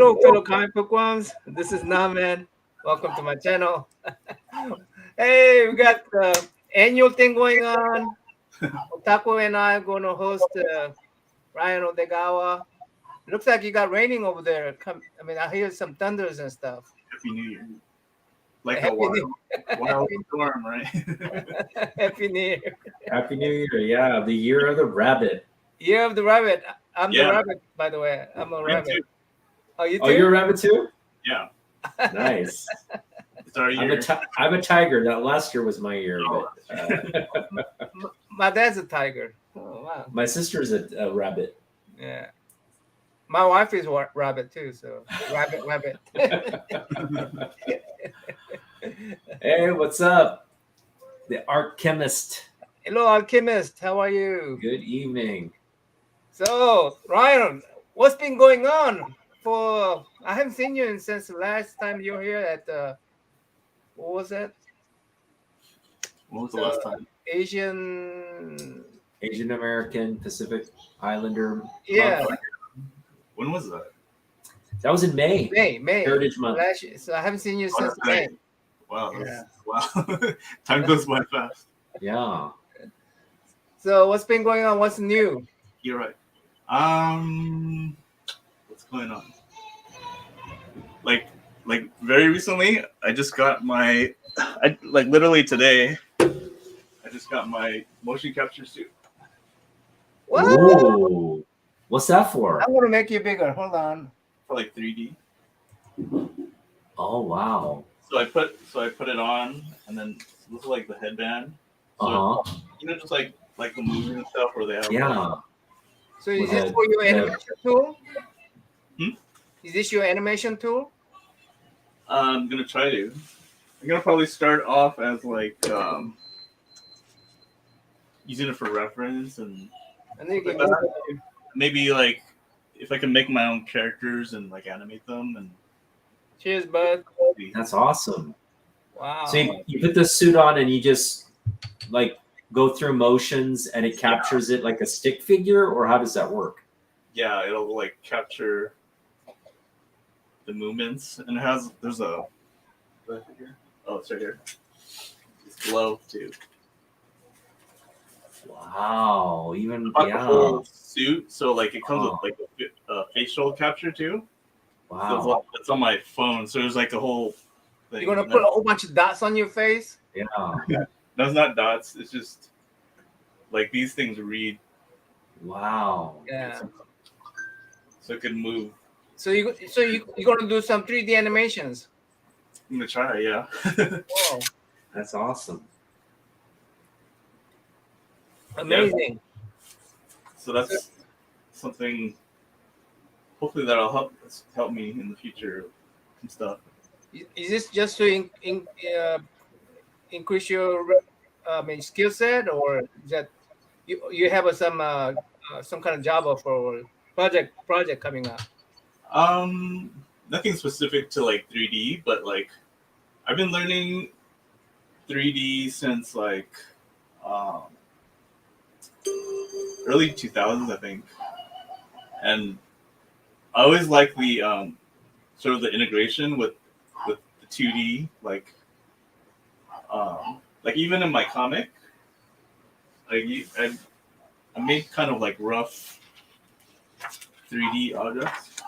Hello, fellow comic book ones. This is NammaN. Welcome to my channel. Hey, we got the annual thing going on. Otaku and I are going to host Ryan Odagawa. Looks like you got raining over there. I hear some thunders and stuff. Happy New Year. Like Happy a wild storm, right? Happy New Year. Happy New Year. Yeah, the year of the rabbit. Year of the rabbit. I'm the rabbit, by the way. I'm a rabbit. Too. Oh, you too? Oh, you're a rabbit too? Yeah. Nice. It's our year. I'm a tiger. That last year was my year. But, My dad's a tiger. Oh, wow. my sister's a rabbit. Yeah. My wife is a rabbit too, so rabbit. Hey, what's up? The alchemist. Hello, alchemist. How are you? Good evening. So, Ryan, what's been going on? I haven't seen you since the last time you were here at what was that? What was the last time? Asian American Pacific Islander. Yeah. When was that? That was in May. May. Heritage Month. Last year. So I haven't seen you since May. Wow. Yeah. Wow. Time goes by fast. Yeah. So what's been going on? What's new? You're right. What's going on? Like very recently, I just got literally today, I just got my motion capture suit. What? Ooh. What's that for? I'm gonna make you bigger. Hold on. For like 3D. Oh wow. So I put it on, and then this is like the headband. So just like the movies and stuff where they have. Yeah. So is this for your animation tool? Hmm? Is this your animation tool? I'm gonna try to. I'm gonna probably start off as like using it for reference and maybe like if I can make my own characters and like animate them and. Cheers, bud. That's awesome. Wow. So you put the suit on and you just like go through motions and it captures it like a stick figure, or how does that work? Yeah, it'll like capture the movements, and there's a it's right here. It's glow too. Wow, even the whole suit, so like it comes with like a facial capture too. Wow, so it's on my phone, so there's like a whole thing. You're gonna put a whole bunch of dots on your face? Yeah. No, it's not dots. It's just like these things read. Wow. Yeah. So it can move. So you're gonna do some 3D animations? I'm gonna try, yeah. Whoa. That's awesome. Amazing. Yeah. So that's something. Hopefully that'll help me in the future and stuff. Is this just to increase your skill set, or is that you have some kind of job or project coming up? Nothing specific to like 3D, but like I've been learning 3D since like early 2000s, I think, and I always like the sort of the integration with the 2D, like even in my comic, I made kind of like rough 3D objects,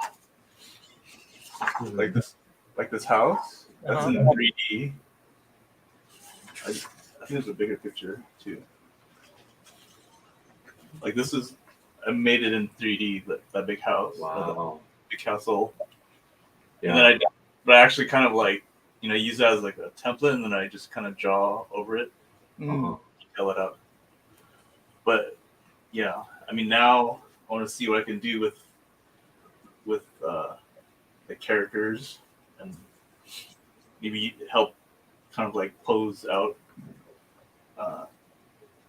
like this house that's in 3D. I think there's a bigger picture too. Like this is. I made it in 3D, that big house. Wow. Big castle. Yeah. And then I actually kind of like, use that as like a template, and then I just kind of draw over it, fill it up. But yeah, I mean, now I want to see what I can do with the characters, and maybe help kind of like pose out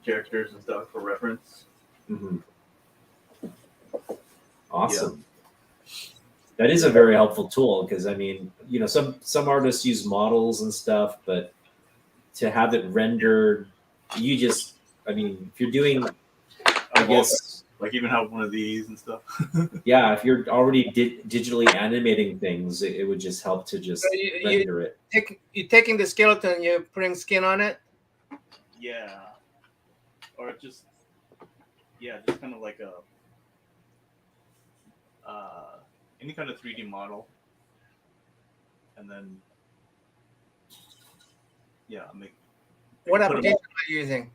characters and stuff for reference. Mm-hmm. Awesome. Yeah. That is a very helpful tool because I mean, some artists use models and stuff, but to have it rendered, if you're doing, I guess like even have one of these and stuff. Yeah, if you're already digitally animating things, it would just help to just So render it. you're taking the skeleton, you're putting skin on it. Yeah, or just just kind of like a any kind of 3D model, and then make. What Put 'em- application are you using?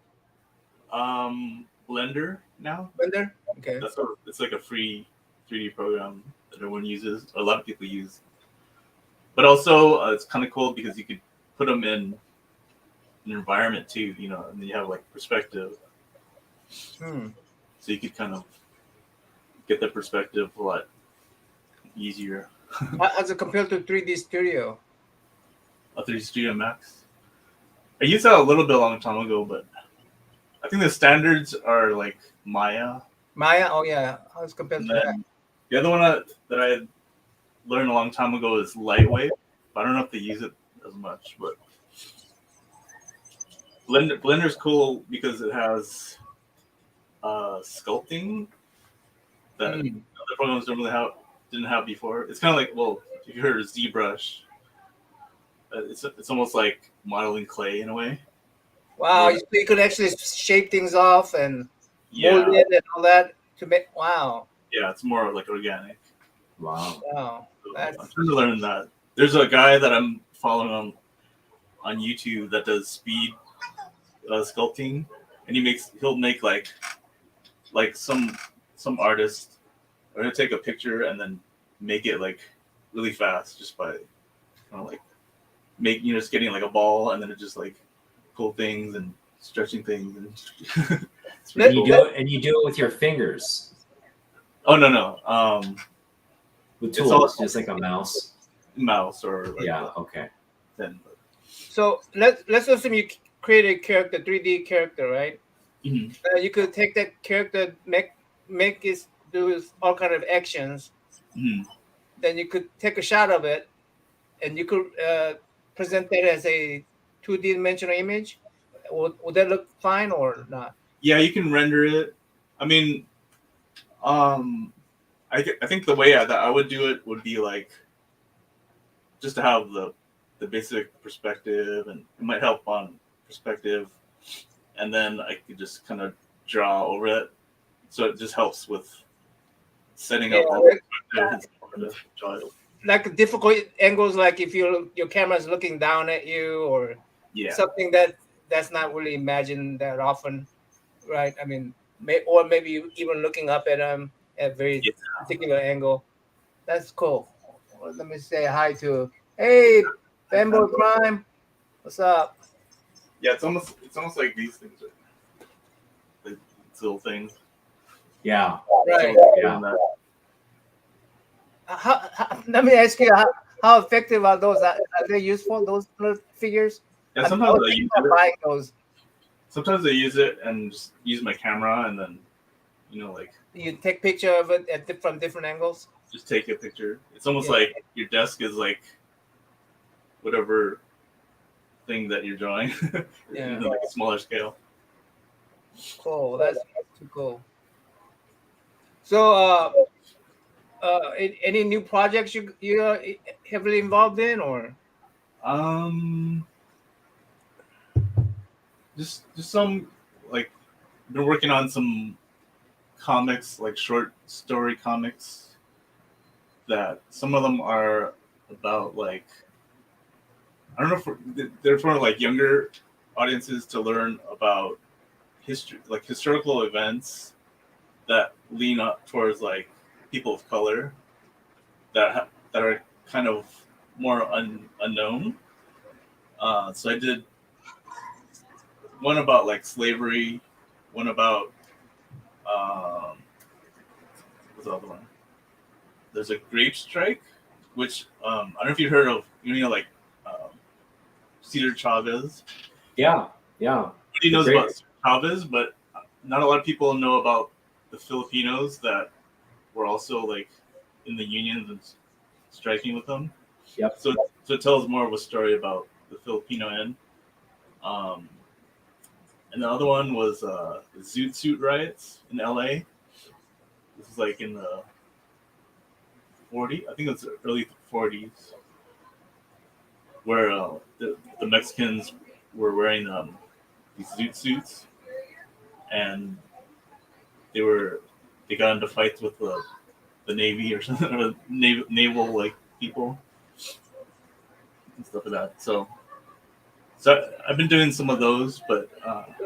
Blender now. Blender. Okay. It's like a free 3D program that everyone uses, or a lot of people use. But also, it's kind of cool because you could put them in an environment too, and then you have like perspective. So you could kind of get the perspective a lot easier. As compared to 3D Studio. A 3D Studio Max. I used that a little bit a long time ago, but I think the standards are like Maya. Maya? Oh yeah. As compared to that. The other one that I learned a long time ago is Lightwave. I don't know if they use it as much, but Blender's cool because it has sculpting that other programs didn't have before. It's kind of like, well, if you heard of ZBrush, it's almost like modeling clay in a way. Wow, you could actually shape things off and mold it and all that to make. Wow. Yeah, it's more like organic. Wow. Wow. So I'm trying to learn that. There's a guy that I'm following on YouTube that does speed sculpting, and he'll make like some artist, or he'll take a picture and then make it like really fast just by like just getting like a ball and then it just like pull things and stretching things and you do it with your fingers. Oh no. With tools, just like a mouse or like okay. Then so let's assume you create a character, 3D character, right? Mm-hmm. You could take that character, make it do all kind of actions. Mm-hmm. Then you could take a shot of it, and you could present that as a 2D-dimensional image. Would that look fine or not? Yeah, you can render it. I mean, I think the way that I would do it would be like just to have the basic perspective, and it might help on perspective, and then I could just kind of draw over it, so it just helps with setting up all the perspective. Like difficult angles, like if your camera is looking down at you, or something that's not really imagined that often, right? I mean, maybe you even looking up at them at a very particular angle. That's cool. Well, let me say hi to Fanboy Prime. What's up? Yeah, it's almost like these things, like these little things. Yeah. Right. Yeah. Let me ask you, how effective are those? Are they useful, those little figures? Yeah, sometimes I use it. Buying those. Sometimes I use it and just use my camera, and then like you take picture of it from different angles. Just take a picture. It's almost like your desk is like whatever thing that you're drawing, like a smaller scale. Cool. That's too cool. So, any new projects you are heavily involved in, or? Just some, like, been working on some comics, like short story comics, that some of them are about, like, I don't know if they're for like younger audiences to learn about history, like historical events that lean up towards like people of color that are kind of more unknown. So I did one about like slavery, one about what's the other one? There's a grape strike, which I don't know if you heard of. Like Cesar Chavez. Yeah. Everybody knows about Cesar Chavez, but not a lot of people know about the Filipinos that were also like in the unions and striking with them. Yep. So it tells more of a story about the Filipino end. And the other one was Zoot Suit riots in LA. was like in the 40s. I think it was early 40s, where the Mexicans were wearing these zoot suits, and they got into fights with the Navy or something, or naval like people and stuff like that. So I've been doing some of those, but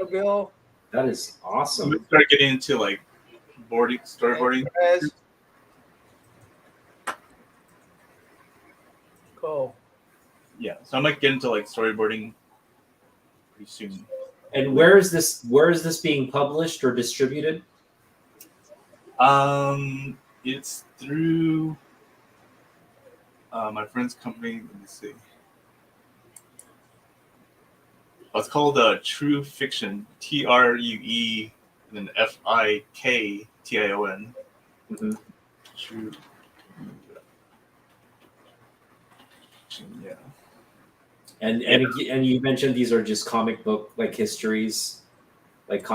Bill. That is I'm awesome. gonna start getting into like storyboarding. Yes. Cool. Yeah, so I might get into like storyboarding pretty soon. And where is this being published or distributed? It's through my friend's company. Let me see. Oh, it's called True Fiction. TRUE and then FIKTION. Mm-hmm. True. Yeah. And you mentioned these are just comic book like histories, like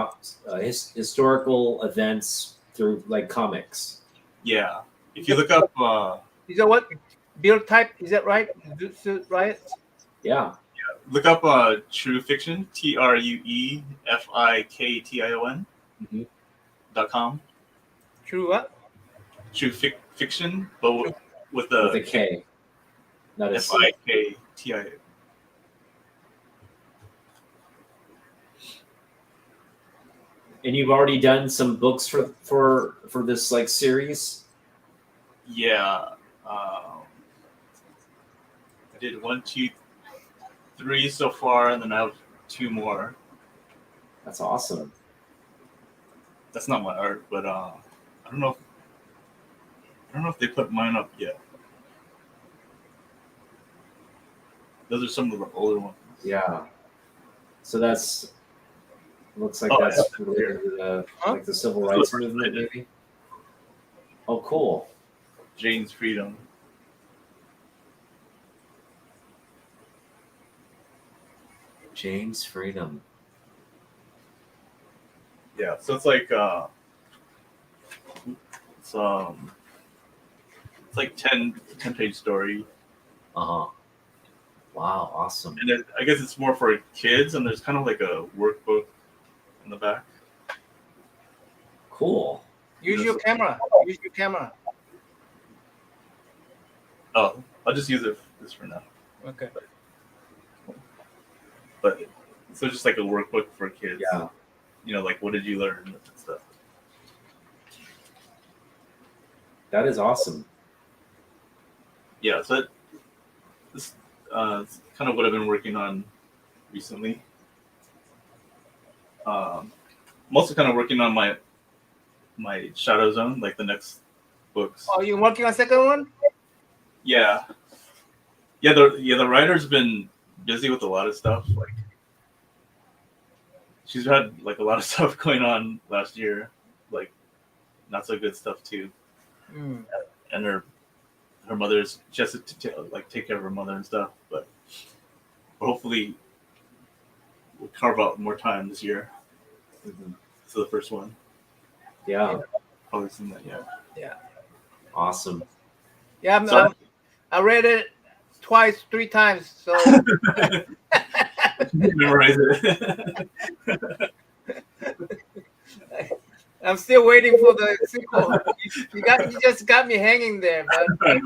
historical events through like comics. Yeah. If you look up, Is that what Bill type? Is that right? Right? Yeah. look up True Fiction. TRUEFIKTION Mm-hmm. .com. True what? True Fiction, but with With a the K, not a C. FIKTION. And you've already done some books for this like series. Yeah. I did 1, 2, 3 so far, and then I have 2 more. That's awesome. That's not my art, but I don't know. I don't know if they put mine up yet. Those are some of the older ones. Yeah. So that's looks like Oh, that's yeah. related to the Huh? like the civil rights movement, maybe. Oh, cool. Jane's Freedom. James Freedom. Yeah, so it's like it's like 10-page story, Uh-huh. Wow, awesome. and I guess it's more for kids. And there's kind of like a workbook in the back. Cool. Use your camera. Use your camera. Oh, I'll just use this for now. Okay. But so just like a workbook for kids. Yeah. You know, like what did you learn and stuff. That is awesome. Yeah, so this it's kind of what I've been working on recently. I'm also kind of working on my Shadow Zone, like the next books. Oh, you working on second one? Yeah, the writer's been busy with a lot of stuff. Like she's had like a lot of stuff going on last year, like not so good stuff too. Mm. And her mother's just to like take care of her mother and stuff. But hopefully we'll carve out more time this year. Mhm. So the first one, Yeah. probably seen that. Yeah. Awesome. Yeah, So- I read it twice, 3 times. So Memorize it. I'm still waiting for the sequel. You just got me hanging there, but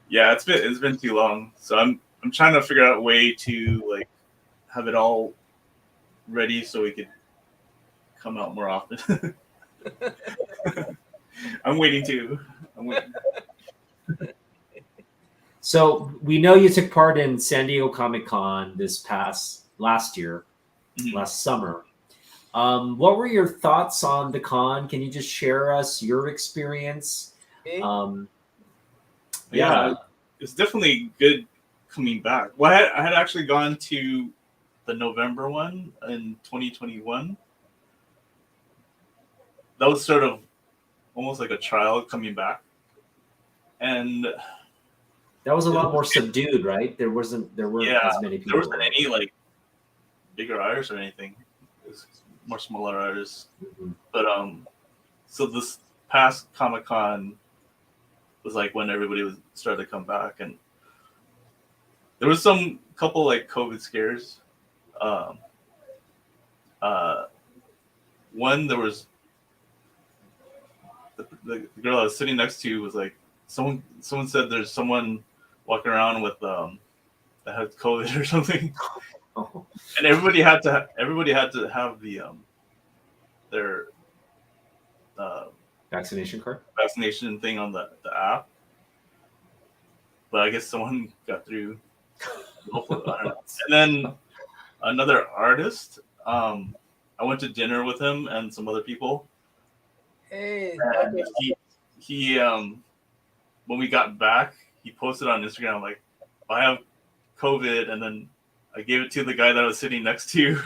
Yeah, it's been too long. So I'm trying to figure out a way to like have it all ready so we could come out more often. I'm waiting too. So we know you took part in San Diego Comic-Con last year, Mhm. last summer. What were your thoughts on the con? Can you just share us your experience? Yeah, it's definitely good coming back. Well, I had actually gone to the November one in 2021. That was sort of almost like a trial coming back, and That was a lot more subdued, right? There weren't as many people. there wasn't any like bigger artists or anything. It was more smaller artists. Mhm. But so this past Comic-Con was like when everybody was started to come back, and there was some couple like COVID scares. One, there was the girl I was sitting next to was like someone said there's someone walking around with that has COVID or something, Oh, and everybody had to have the their vaccination card. vaccination thing on the app. But I guess someone got through. Hopefully, I don't know. And then another artist. I went to dinner with him and some other people. Hey, And he when we got back, he posted on Instagram like, "I have COVID," and then I gave it to the guy that I was sitting next to.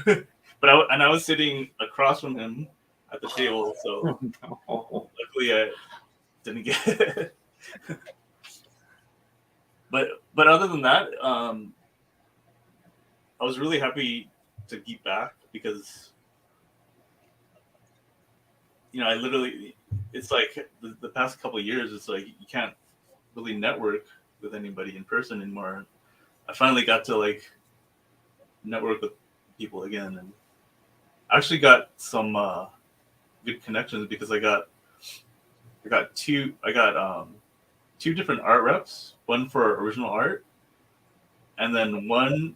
But I was sitting across from him at the table, so Oh, luckily I didn't get it. But other than that, I was really happy to be back because I literally, it's like the past couple of years, it's like you can't really network with anybody in person anymore. I finally got to like network with people again, and I actually got some good connections because I got two different art reps, one for original art, and then one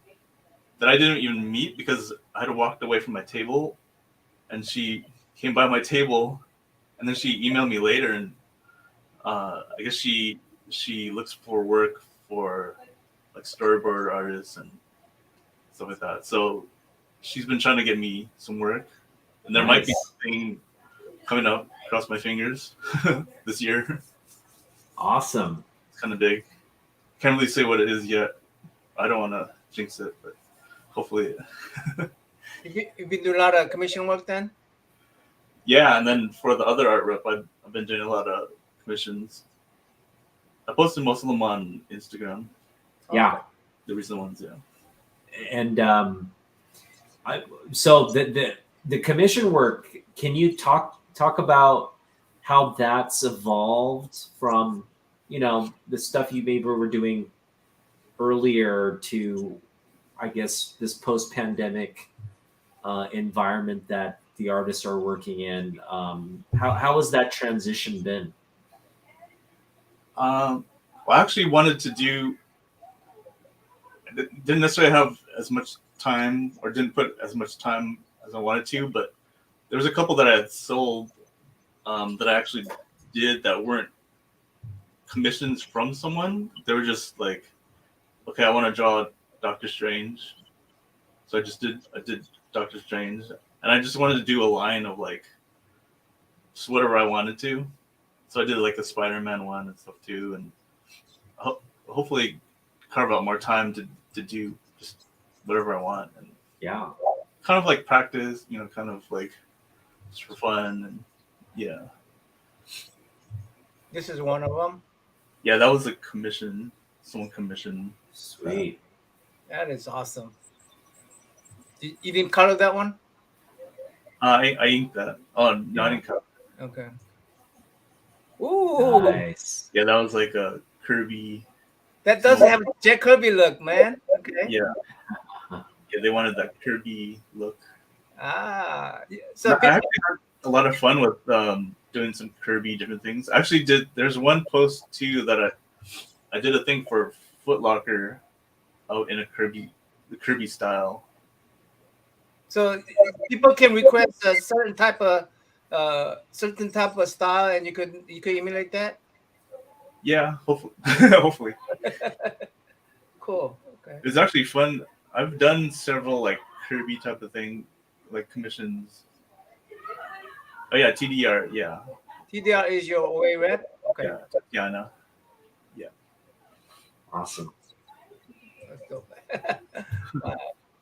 that I didn't even meet because I had walked away from my table, and she came by my table, and then she emailed me later, and I guess she looks for work for like storyboard artists and stuff like that. So she's been trying to get me some work, and there might be nice. something coming up. Cross my fingers this year. Awesome. It's kind of big. Can't really say what it is yet. I don't want to jinx it, but hopefully. you've been doing a lot of commission work then? Yeah, and then for the other art rep, I've been doing a lot of commissions. I posted most of them on Instagram. Yeah. The recent ones, yeah. And so the commission work, can you talk about how that's evolved from the stuff you maybe were doing earlier to, I guess, this post-pandemic environment that the artists are working in? How has that transition been? Well, I actually wanted to do. Didn't necessarily have as much time, or didn't put as much time as I wanted to, but there was a couple that I had sold that I actually did that weren't commissions from someone. They were just like, okay, I want to draw Doctor Strange, so I did Doctor Strange, and I just wanted to do a line of like just whatever I wanted to. So I did like the Spider-Man one and stuff too, and hopefully carve out more time to do just whatever I want, and Yeah. kind of like practice, kind of like just for fun, and yeah. This is one of them. Yeah, that was a commission. Someone commissioned. Sweet. That is awesome. You didn't color that one? I inked that. Oh, no, I didn't cut. Okay. Ooh, Nice. Yeah, that was like a Kirby. that does have a Jack Kirby look, man. Okay. Yeah, they wanted that Kirby look. Ah, yeah. So So I actually had a lot of fun with doing some Kirby different things. I actually did. There's one post too that I did a thing for Foot Locker out in the Kirby style. so people can request a certain type of style, and you could emulate that. Yeah, hopefully. Hopefully. Cool. Okay. It's actually fun. I've done several like Kirby type of thing, like commissions. Oh yeah, TDR. Yeah, TDR is your OA rep. Okay. yeah, I know. Awesome. Let's go.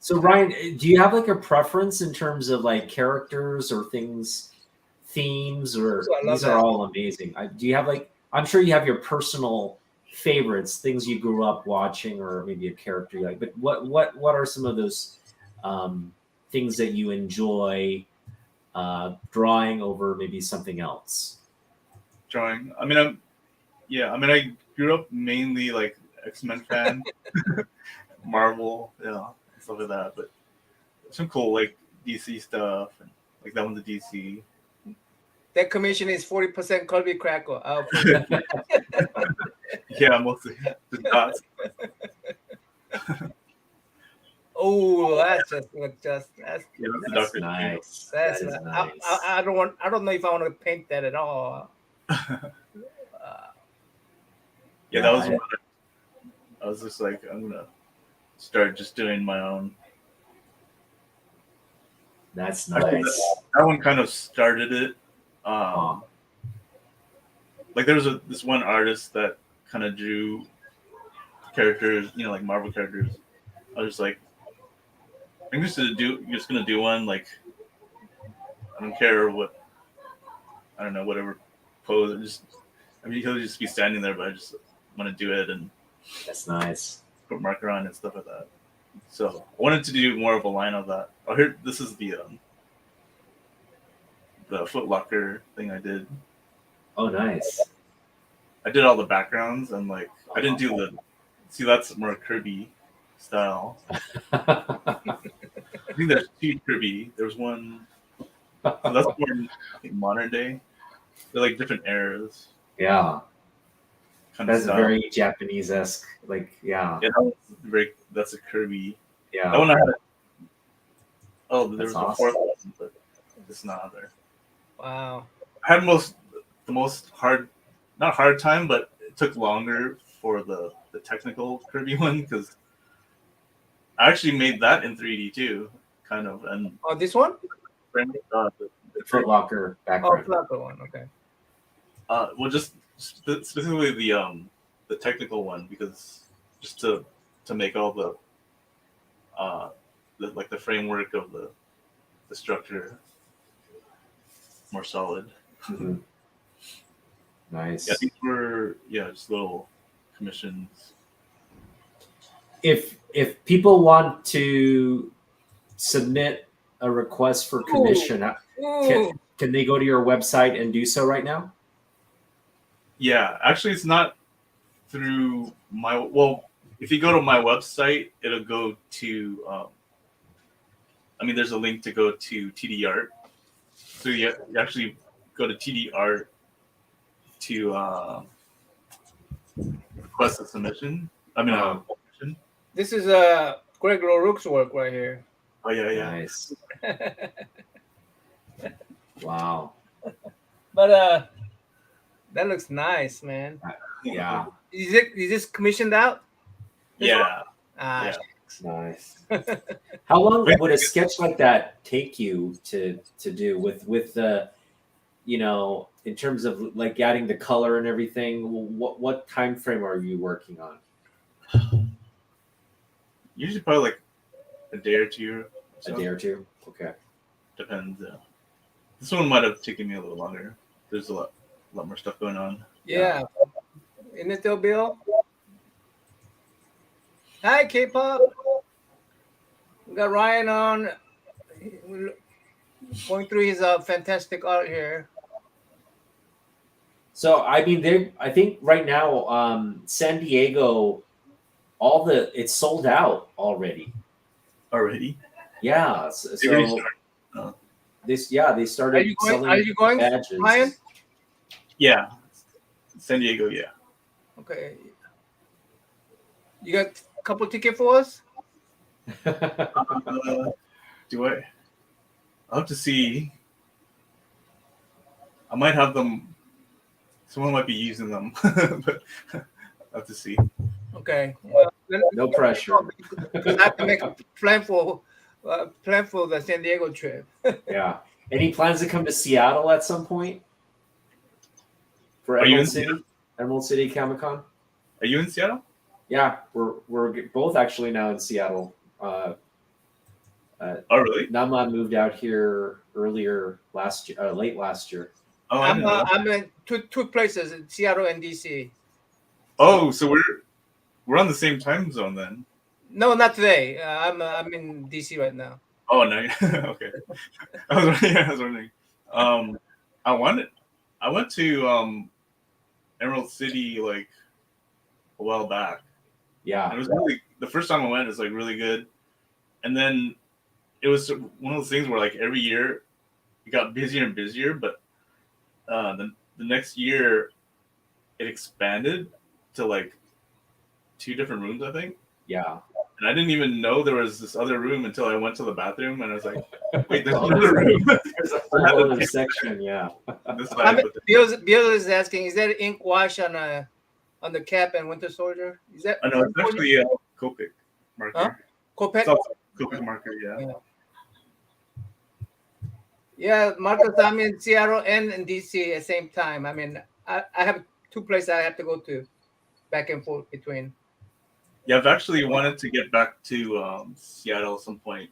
So Ryan, do you have like a preference in terms of like characters or themes, or I love these are that. all amazing? Do you have like, I'm sure you have your personal favorites, things you grew up watching, or maybe a character you like, but what are some of those things that you enjoy drawing over maybe something else? Drawing. I mean, I grew up mainly like X-Men fan, Marvel, stuff like that. But some cool like DC stuff, and like that one's a DC. That commission is 40% Kirby Crackle. Yeah, mostly the dots. Oh, that's that's Yeah, that's That's the nice. that's. That is I, nice. I don't know if I want to paint that at all. Yeah, that was one. I was just like, I'm gonna start just doing my own. That's Actually, nice. that one kind of started it. Like there was this one artist that kind of drew characters, like Marvel characters. I was just like, I'm just gonna do one. Like, I don't care what, I don't know, whatever pose. He'll just be standing there, but I just want to do it and That's nice. put marker on and stuff like that. So I wanted to do more of a line of that. Oh, here, this is the Foot Locker thing I did. Oh, nice. I did all the backgrounds and like I didn't do see that's more Kirby style. I think there's two Kirby. There's one so that's more I think modern day. They're like different eras. Yeah. Kind That's of very Japanese-esque. Like, yeah. Yeah, that's a Kirby. Yeah. That one I had there That's was awesome. a fourth one, but it's not there. Wow. I had the most not hard time, but it took longer for the technical Kirby one because I actually made that in 3D too, kind of. And Oh, this one? the Foot Locker Oh, background. Flaco one. Okay. well, just specifically the technical one because just to make all the like the framework of the structure more solid. Mhm. Nice. Yeah, these were just little commissions. If people want to submit a request for commission, Ooh. can they go to your website and do so right now? Yeah, actually, it's not through my. Well, if you go to my website, it'll go to. There's a link to go to TD Art. So you actually go to TD Art to request a submission. Submission. This is Greg Rourke's work right here. Oh yeah. Nice. Wow. But that looks nice, man. Yeah. Is this commissioned out? Yeah. Ah, Nice. How long would a sketch like that take you to do with the, in terms of like adding the color and everything? What time frame are you working on? Usually probably like a day or two. A day or two. Okay. Depends. This one might have taken me a little longer. There's a lot more stuff going on. yeah. Isn't it still Bill? Hi, K-pop. We got Ryan on, going through his fantastic art here. So I think right now, San Diego, it's sold out already. Already? Yeah. They started selling. Are you going, badges. Ryan? Yeah, San Diego. Yeah. Okay. You got a couple tickets for us? Do I? I'll have to see. I might have them. Someone might be using them, but I'll have to see. Okay. Well, No pressure. Because I have to make a plan for the San Diego trip. Yeah. Any plans to come to Seattle at some point? For Are you Emerald in City? Emerald City Comic Con? Are you in Seattle? Yeah, we're both actually now in Seattle. Oh, really? NammaN moved out here late last year. Oh, I didn't know that. I'm in two places, in Seattle and DC. Oh, so we're on the same time zone then. No, not today. I'm in DC right now. Oh no, okay. I was wondering. I went to Emerald City like a while back. Yeah. It was really the first time I went. It was like really good, and then it was one of those things where like every year it got busier and busier, but the next year it expanded to like 2 different rooms, I think. Yeah. And I didn't even know there was this other room until I went to the bathroom, and I was like, "Wait, there's another room." There's a whole other section. Yeah. This side, but Bill is asking, is that ink wash on the cap and Winter Soldier? Is that? I know it's actually a Copic marker. Huh? Copic? It's also a Copic marker, yeah. Yeah, Marcus, I'm in Seattle and in DC at the same time. I mean, I have 2 places I have to go to back and forth between. Yeah, I've actually wanted to get back to Seattle at some point.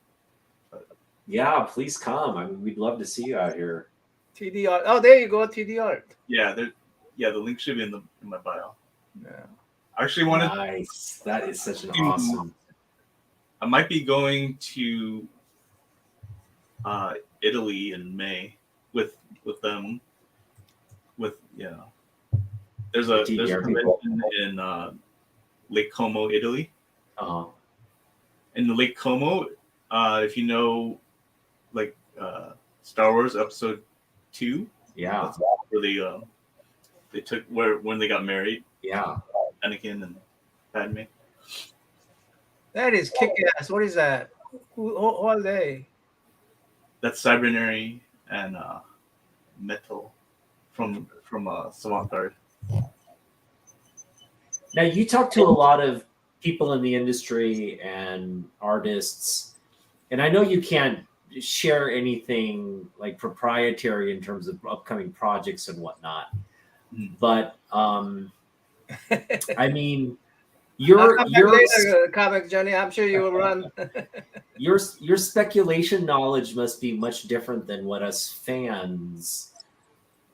Yeah, please come. I mean, we'd love to see you out here. TD Art. Oh, there you go, TD Art. Yeah, the link should be in my bio. Yeah. I actually wanted. Nice. That is such an awesome. I might be going to Italy in May with them. There's a convention in Lake Como, Italy. Uh-huh. In the Lake Como, if you know, like Star Wars Episode 2. Yeah. That's where they took when they got married. Yeah. Anakin and Padme. That is kick-ass. What is that? Who are they? That's Cybernary and Metal from Savant Guard. Now, you talk to a lot of people in the industry and artists, and I know you can't share anything like proprietary in terms of upcoming projects and whatnot, but I mean, your comic Johnny, I'm sure you will run. your speculation knowledge must be much different than what us fans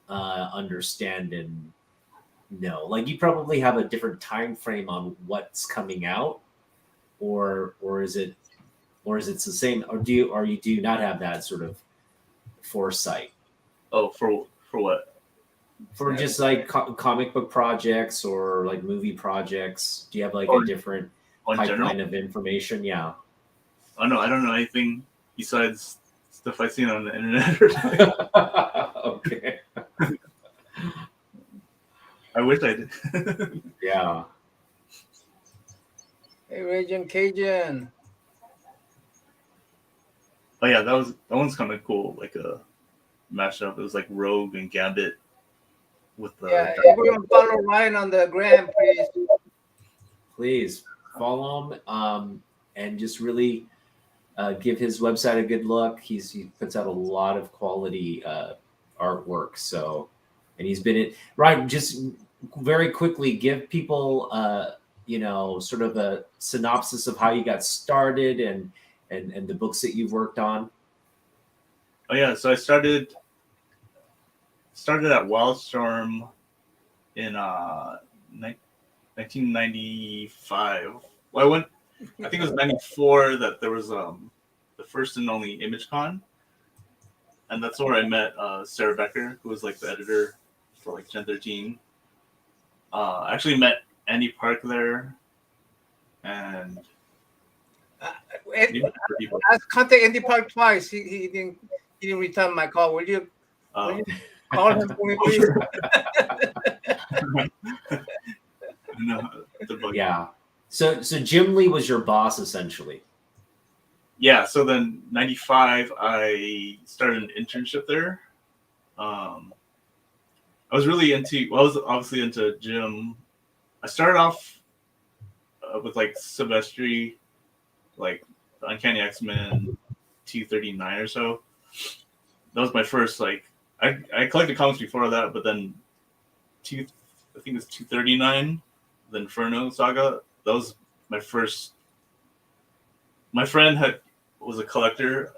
understand and know. Like, you probably have a different time frame on what's coming out, or is it the same, or do you not have that sort of foresight? Oh, for what? For just like comic book projects or like movie projects, do you have like a different pipeline of information? Yeah. Oh no, I don't know anything besides stuff I've seen on the internet. Okay. I wish I did. Yeah. Hey, Raging Cajun. Oh yeah, that one's kind of cool. Like a mashup. It was like Rogue and Gambit with the. Yeah, everyone follow Ryan on the gram, please. Please follow him, and just really give his website a good look. He puts out a lot of quality artwork. So, and he's been in. Ryan, just very quickly give people sort of a synopsis of how you got started and the books that you've worked on. Oh yeah, so I started at Wildstorm in 1995. Well, I think it was 94 that there was the first and only ImageCon, and that's where I met Sarah Becker, who was like the editor for like Gen 13. I actually met Andy Park there, and I contacted Andy Park twice. He didn't return my call. Will you call him for me, please? No, yeah. So Jim Lee was your boss essentially. Yeah. So then 95, I started an internship there. I was really into. Well, I was obviously into Jim. I started off with like Silvestri, like Uncanny X-Men 239 or so. That was my first like. I collected comics before that, but then I think it was 239, the Inferno Saga. That was my first. My friend was a collector,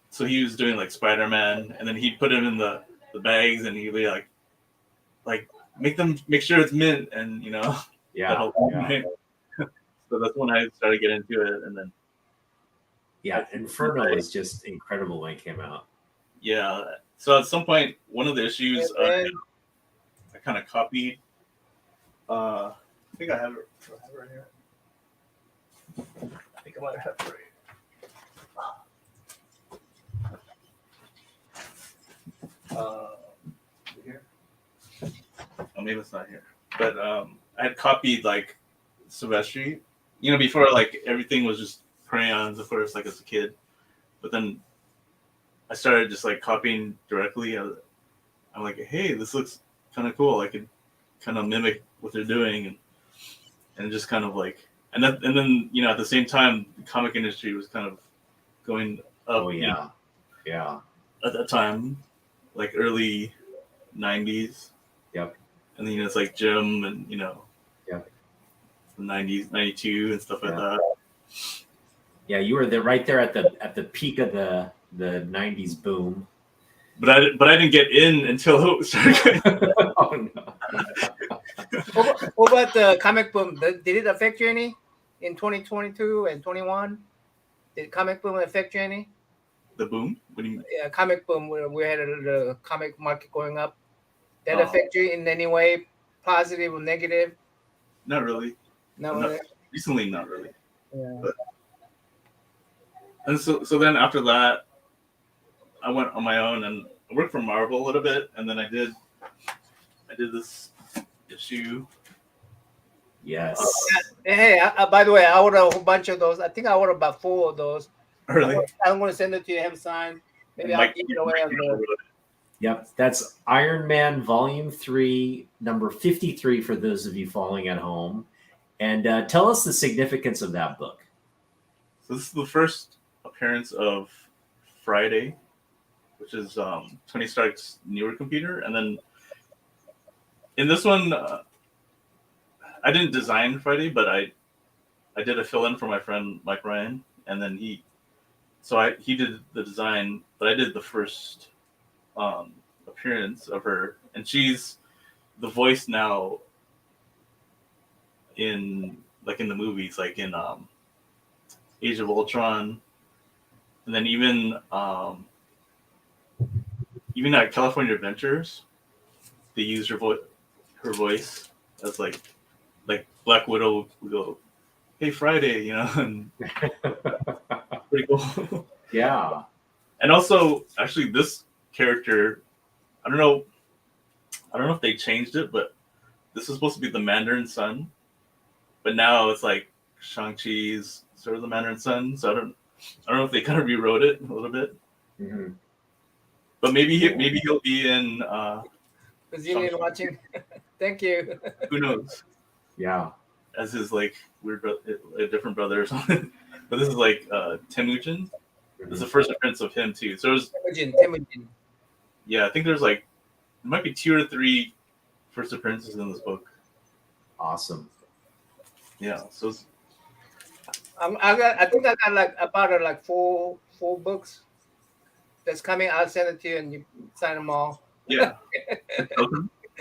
so he was doing like Spider-Man, and then he'd put him in the bags, and he'd be like make sure it's mint, and Yeah. So that's when I started getting into it, and then Yeah, Inferno was just incredible when it came out. Yeah. So at some point, one of the issues And I kind of copied. I think I have it right here. I think I might have it right here. Oh, maybe it's not here. But I had copied like Silvestri, before like everything was just crayons, of course, like as a kid. But then I started just like copying directly. I'm like, hey, this looks kind of cool. I could kind of mimic what they're doing, and just kind of like, and then at the same time, the comic industry was kind of going up. Oh yeah, yeah. At that time, like early '90s. Yep. And then it's like Jim and Yep. the '90s, '92 and stuff like that. Yeah, you were there right there at the peak of the '90s boom. But I didn't get in until it started. Oh no. what about the comic boom? Did it affect you any in 2022 and 21? Did comic boom affect you any? The boom? What do you mean? Yeah, comic boom. We had the comic market going up. That affect you in any way, positive or negative? Not really. No. Recently, not really. Yeah. And so then after that, I went on my own and I worked for Marvel a little bit, and then I did this issue. Yes. Hey, by the way, I ordered a whole bunch of those. I think I ordered about 4 of those. Really? I'm going to send it to you, have signed. Maybe I'll give it away on the. Yep, that's Iron Man Volume 3, number 53 for those of you following at home. And tell us the significance of that book. So this is the first appearance of Friday, which is Tony Stark's newer computer. And then in this one, I didn't design Friday, but I did a fill-in for my friend Mike Ryan. And then he did the design, but I did the first appearance of her, and she's the voice now in the movies, like in Age of Ultron, and then even at California Adventures, they use her voice as like Black Widow would go, "Hey Friday," and pretty cool. Yeah. And also, actually, this character, I don't know if they changed it, but this is supposed to be the Mandarin's son, but now it's like Shang-Chi's sort of the Mandarin's son. So I don't know if they kind of rewrote it a little bit. Mm-hmm. But maybe he'll be in. Brazilian watching. Thank you. Who knows? Yeah. As his like weird a different brother or something. But this is like Temujin. This is the first appearance of him too. So there's Temujin. Yeah, I think there's like there might be 2 or 3 first appearances in this book. Awesome. Yeah. So I think I got like about 4 books that's coming. I'll send it to you and you sign them all. yeah. And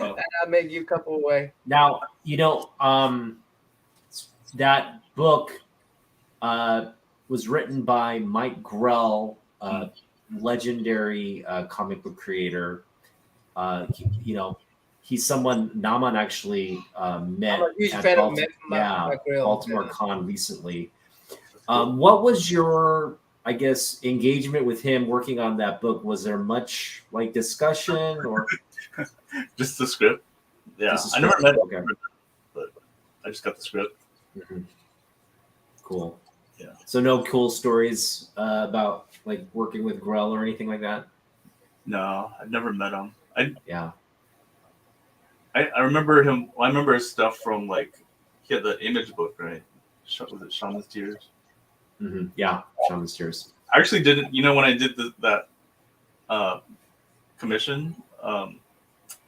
I'll make you a couple away. Now, that book was written by Mike Grell, legendary comic book creator. He's someone NammaN actually met at Baltimore Con recently. What was your, I guess, engagement with him working on that book? Was there much like discussion or just the script? Yeah, I never met him, but I just got the script. Mm-hmm. Cool. Yeah. So no cool stories about like working with Grell or anything like that? No, I've never met him. I remember him. I remember his stuff from like he had the Image book, right? Was it Shaman's Tears? Mm-hmm. Yeah, Shaman's Tears. I actually didn't. When I did that commission,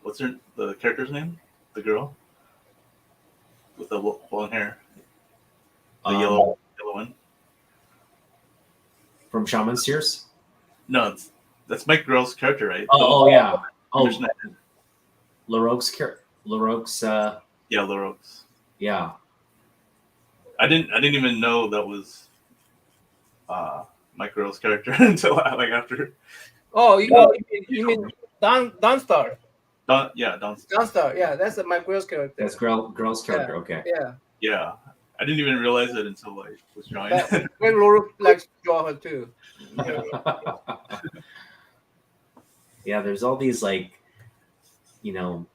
what's the character's name? The girl with the blonde hair, the yellow one from Shaman's Tears. No, that's Mike Grell's character, right? Oh yeah. Oh, LaRoque's character. LaRoque's. Yeah, LaRoque's. Yeah. I didn't even know that was Mike Girl's character until like after. Oh, you mean Dawnstar? Don Dawnstar, yeah, that's my girl's character. That's girl's character. Yeah. Okay. Yeah. Yeah, I didn't even realize it until like was drawing. Greg Laura likes to draw her too. Yeah. Yeah, there's all these like, 2-3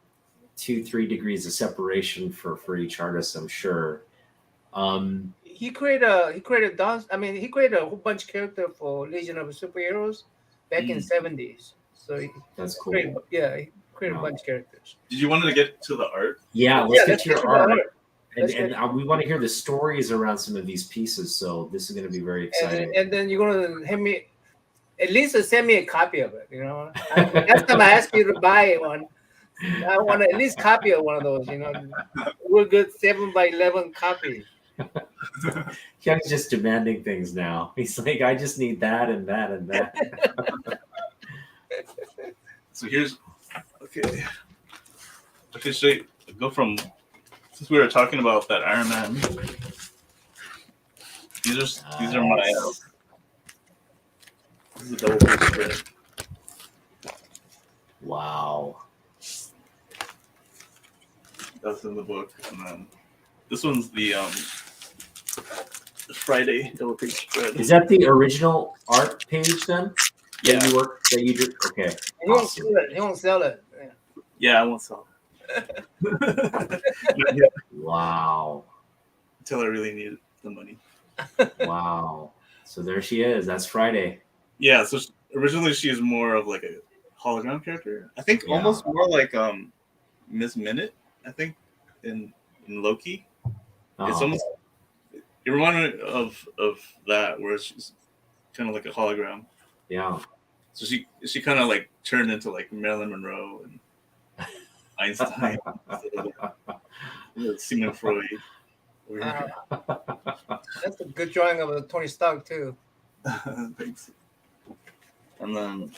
degrees of separation for each artist, I'm sure. He created a whole bunch of character for Legion of Superheroes back in '70s. So that's cool. he created a bunch of characters. Did you want to get to the art? Yeah, let's get to your art. And We want to hear the stories around some of these pieces. So this is going to be very exciting. And then you're gonna at least send me a copy of it. Next time I ask you to buy one, I want at least copy of one of those. We're good 7x11 copy. Ken's just demanding things now. He's like, I just need that and that and that. So here's okay. So go from, since we were talking about that Iron Man. These are my. This is a double page spread. Wow. That's in the book, and then this one's the Friday double page spread. Is that the original art page then? Yeah. That you did? Okay. He won't sell it. He won't sell it. Yeah, I won't sell it. Wow. Until I really needed the money. Wow. So there she is. That's Friday. Yeah, so originally she is more of like a hologram character. I think almost more like Miss Minute, I think, in Loki. It's almost, it reminded me of that, where she's kind of like a hologram. Yeah. So she kind of like turned into like Marilyn Monroe and Einstein, Sigmund Freud. That's a good drawing of a Tony Stark too. Thanks. And then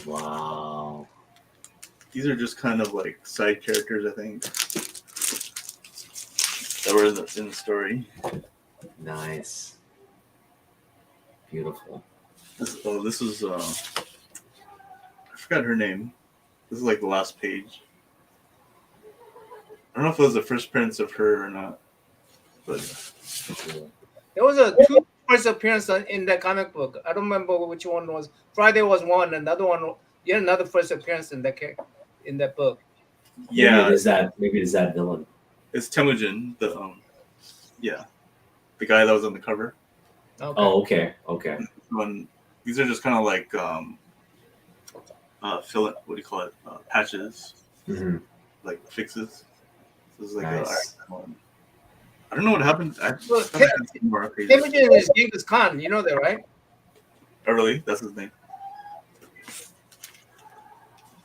wow. These are just kind of like side characters, I think, that were in the story. Nice. Beautiful. This is I forgot her name. This is like the last page. I don't know if it was the first appearance of her or not, but there was two first appearance in that comic book. I don't remember which one was. Friday was one, and the other one, another first appearance in that book. Yeah, maybe it is that villain. It's Temujin, the guy that was on the cover. Okay. Oh, okay. These are just kind of like what do you call it? Patches, like fixes. This is like nice. I don't know what happened. Temujin is Genghis Khan. You know that, right? Oh, really? That's his name.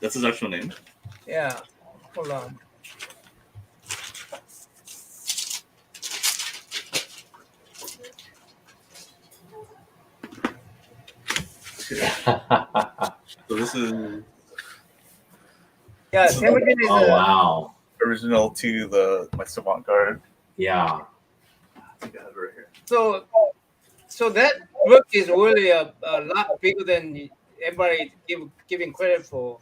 That's his actual name. Yeah. Hold on. So this is. Yeah, Temujin is. Wow. Original to my Savant Guard. Yeah. I think I have it right here. So that book is really a lot bigger than everybody giving credit for.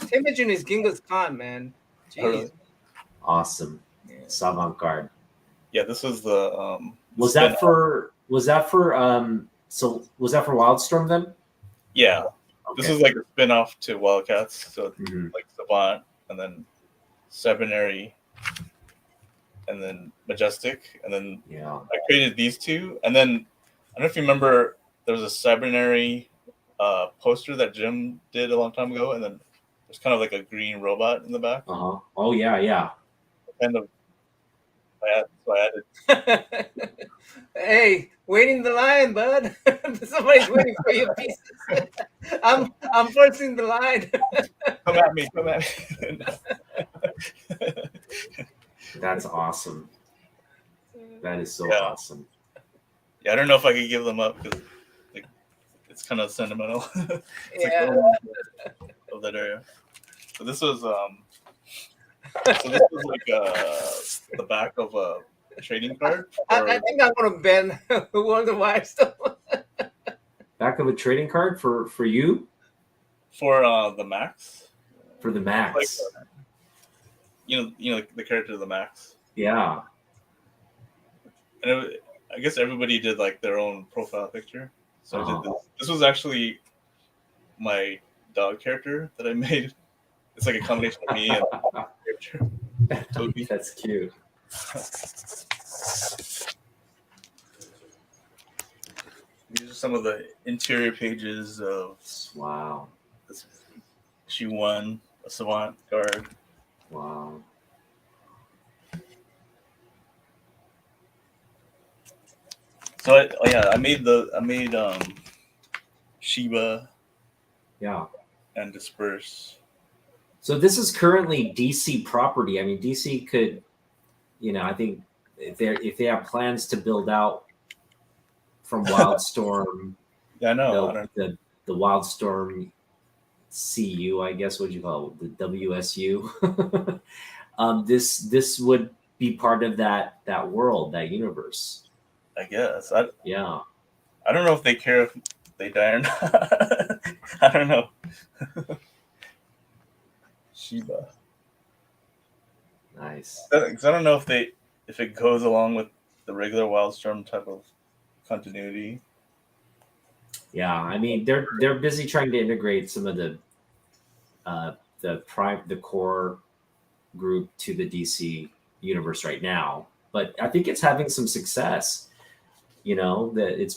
Temujin is Genghis Khan, man. Jeez. Awesome. Yeah. Savant Guard. Yeah, this was the. Was that for Wildstorm then? Yeah. Okay. This is like a spin-off to Wildcats. So like Savant, and then Cybernary, and then Majestic, and then I created these two, and then I don't know if you remember, there was a Cybernary poster that Jim did a long time ago, and then there's kind of like a green robot in the back. Oh yeah. Kind of. I added. Hey, waiting the line, bud. Somebody's waiting for your pieces. I'm first in the line. Come at me. That's awesome. That is so awesome. Yeah, I don't know if I could give them up because it's kind of sentimental. Yeah. Of that area. So this was like the back of trading card. I think I'm gonna ban World of Wildstorm. Back of a trading card for you For the Max. for the Max. Like, you know the character of the Max. Yeah. And I guess everybody did like their own profile picture. So I did this. This was actually my dog character that I made. It's like a combination of me and character. Toby. That's cute. These are some of the interior pages of Wow. this issue 1, a Savant Guard. Wow. So I made Shiba. Yeah. And Disperse. So this is currently DC property. I mean, DC could, I think if they have plans to build out from Wildstorm, yeah, I know. The Wildstorm CU, I guess, what you call it, the WSU. This would be part of that world, that universe. I guess. Yeah. I don't know if they care if they die or not. I don't know. Shiba. Nice. Because I don't know if it goes along with the regular Wildstorm type of continuity. Yeah, I mean they're busy trying to integrate some of the core group to the DC universe right now, but I think it's having some success. That it's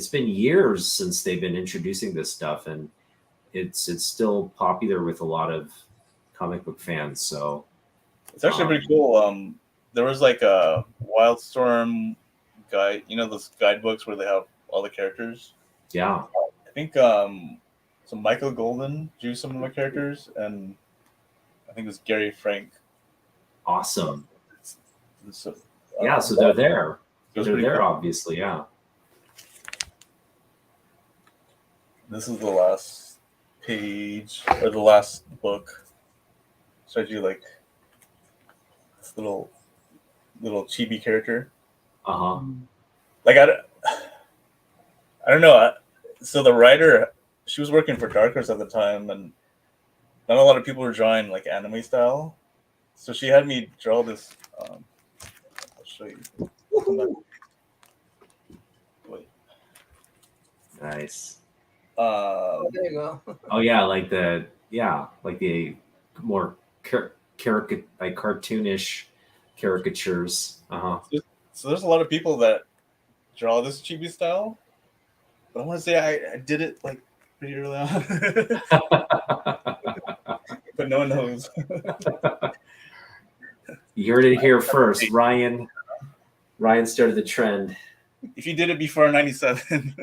been years since they've been introducing this stuff, and it's still popular with a lot of comic book fans. So it's actually pretty cool. There was like a Wildstorm guide, those guidebooks where they have all the characters. Yeah, I think so Michael Golden drew some of my characters, and I think it was Gary Frank. Awesome. So, so they're there. They're there, cool. Obviously, yeah. This is the last page, or the last book. So I do like this little chibi character. Like I don't know. So the writer, she was working for Dark Horse at the time, and not a lot of people were drawing like anime style. So she had me draw this. I'll show you. Wait. Nice. There you go. Oh yeah, like the more cartoonish caricatures. So there's a lot of people that draw this chibi style, but I want to say I did it like pretty early on, but no one knows. You heard it here first. Ryan started the trend. If you did it before 97,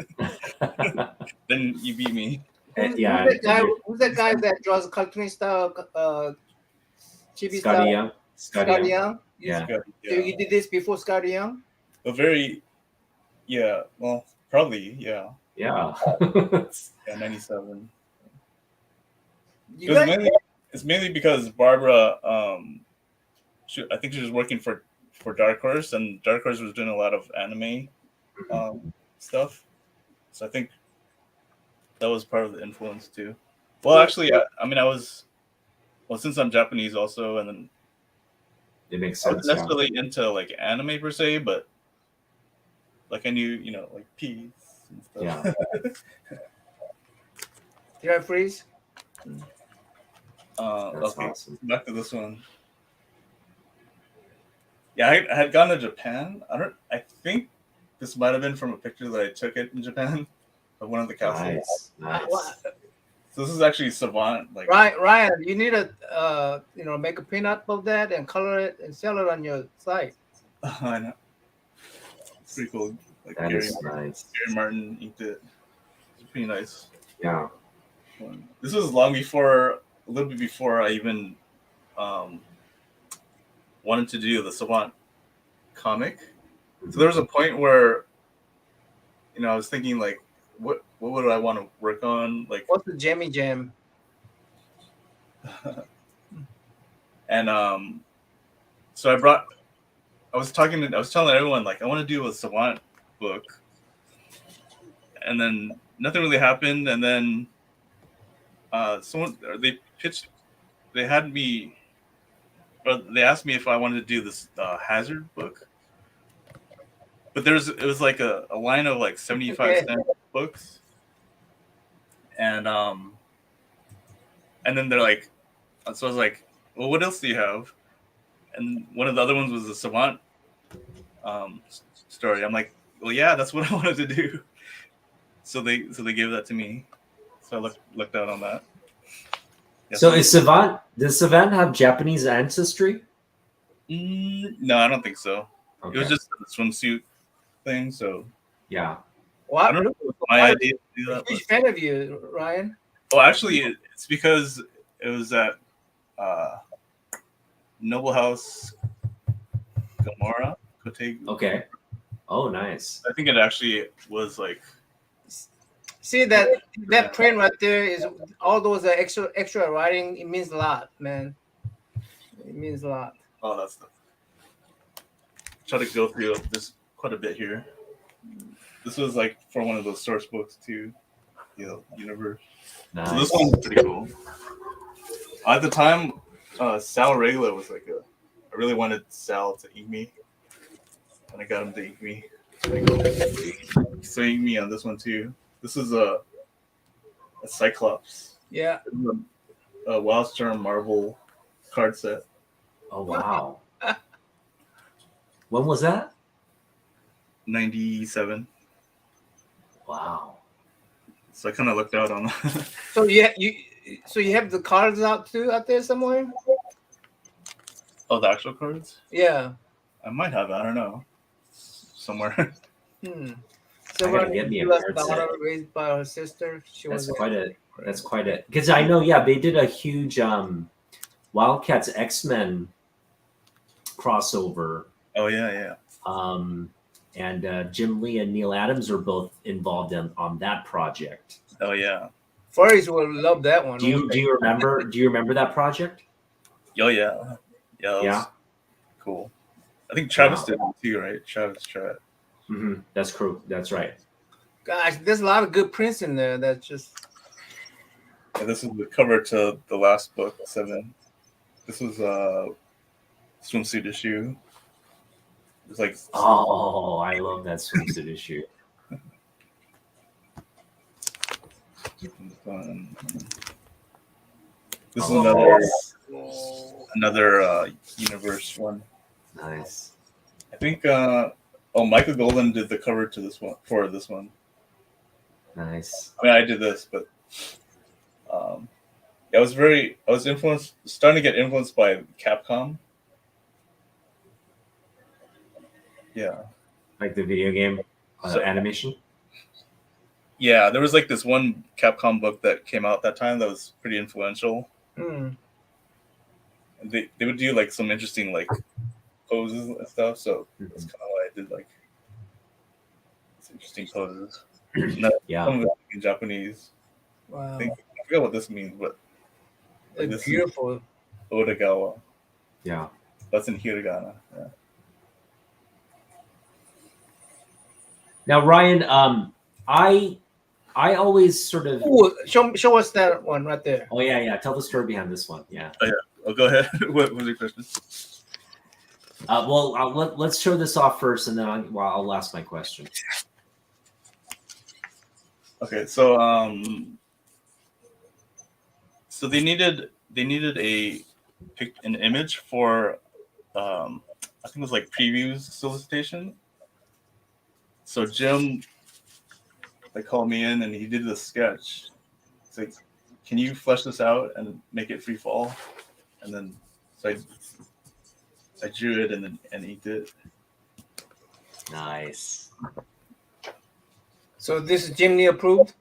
then you beat me. Yeah. Who's that guy that draws cartoon style, chibi Scotty style? Young. Young. Yeah. So you did this before Scotty Young? Well, probably, yeah. Yeah. Yeah, 97. You guys, It's mainly because Barbara, I think she was working for Dark Horse, and Dark Horse was doing a lot of anime stuff. So I think that was part of the influence too. Well, actually, since I'm Japanese also, and then it makes I sense. wasn't necessarily into like anime per se, but like I knew, like peace and stuff. Yeah. did I freeze? That's Okay, awesome. back to this one. Yeah, I had gone to Japan. I think this might have been from a picture that I took it in Japan of one of the castles. Nice. So this is actually Savant. Like Ryan, you need to make a pinup of that and color it and sell it on your site. I know. It's pretty cool. Like That Gary is nice. Martin inked it. It's pretty nice. Yeah. This was a little bit before I even wanted to do the Savant comic. So there was a point where, I was thinking like, what would I want to work on? Like, What's the Jammy Jam? and so I brought I was telling everyone like I want to do a Savant book, and then nothing really happened. And then they had me, but they asked me if I wanted to do this Hazard book. But it was like a line of like 75-cent books, and then they're like, so I was like, well, what else do you have? And one of the other ones was a Savant story. I'm like, well, yeah, that's what I wanted to do. So they gave that to me. So I looked out on that. Yeah, so does Savant have Japanese ancestry? No, I don't think so. Okay. It was just a swimsuit thing. So yeah. Well, I don't know if it was my idea to do that. Huge fan of you, Ryan. Well, actually, it's because it was at Noble House Gamora. Okay. Oh, nice. I think it actually was like. See that print right there is all those extra writing. It means a lot, man. It means a lot. Oh, that's the. Try to go through. There's quite a bit here. This was like for one of those source books too, universe. Nice. So this one's pretty cool. At the time, Sal Regula was like I really wanted Sal to eat me, and I got him to eat me. So eat me on this one too. This is a Cyclops. Yeah. A Wildstorm Marvel card set. Oh wow! When was that? 97. Wow. So I kind of looked out on that. So you have the cards out there somewhere? Oh, the actual cards? Yeah. I might have. I don't know. Somewhere. Someone raised by her sister. That's quite a because I know. Yeah, they did a huge Wildcats X-Men crossover. Oh yeah. And Jim Lee and Neil Adams are both involved on that project. Oh yeah. Furries will love that one. Do you remember that project? Oh yeah. Yeah. Cool. I think Travis did it too, right? Travis tried. Mm-hmm. That's true. That's right. Gosh, there's a lot of good prints in there. That's just. Yeah, this is the cover to the last book, 7. This was a swimsuit issue. It's like. Oh, I love that swimsuit issue. This is another universe one. Nice. I think Michael Golden did the cover to this one for this one. Nice. I mean, I did this, but I was starting to get influenced by Capcom. Yeah. Like the video game animation? Yeah, there was like this one Capcom book that came out that time that was pretty influential. Mm. They would do like some interesting like poses and stuff, so that's kind of why I did like some interesting poses. Yeah. Some of it in Japanese. Wow. I forget what this means, but it's this beautiful. Odagawa. Yeah. That's in hiragana. Yeah. Now, Ryan, I always sort of show us that one right there. Oh yeah. Tell the story behind this one. Yeah. Oh yeah. Oh, go ahead. What was your question? Let's show this off first, and then I'll ask my question. Okay, so they needed an image for I think it was like previews solicitation. So Jim, they called me in and he did the sketch. It's like, can you flesh this out and make it free fall? And then so I drew it and he did. Nice. So this is Jim Lee approved?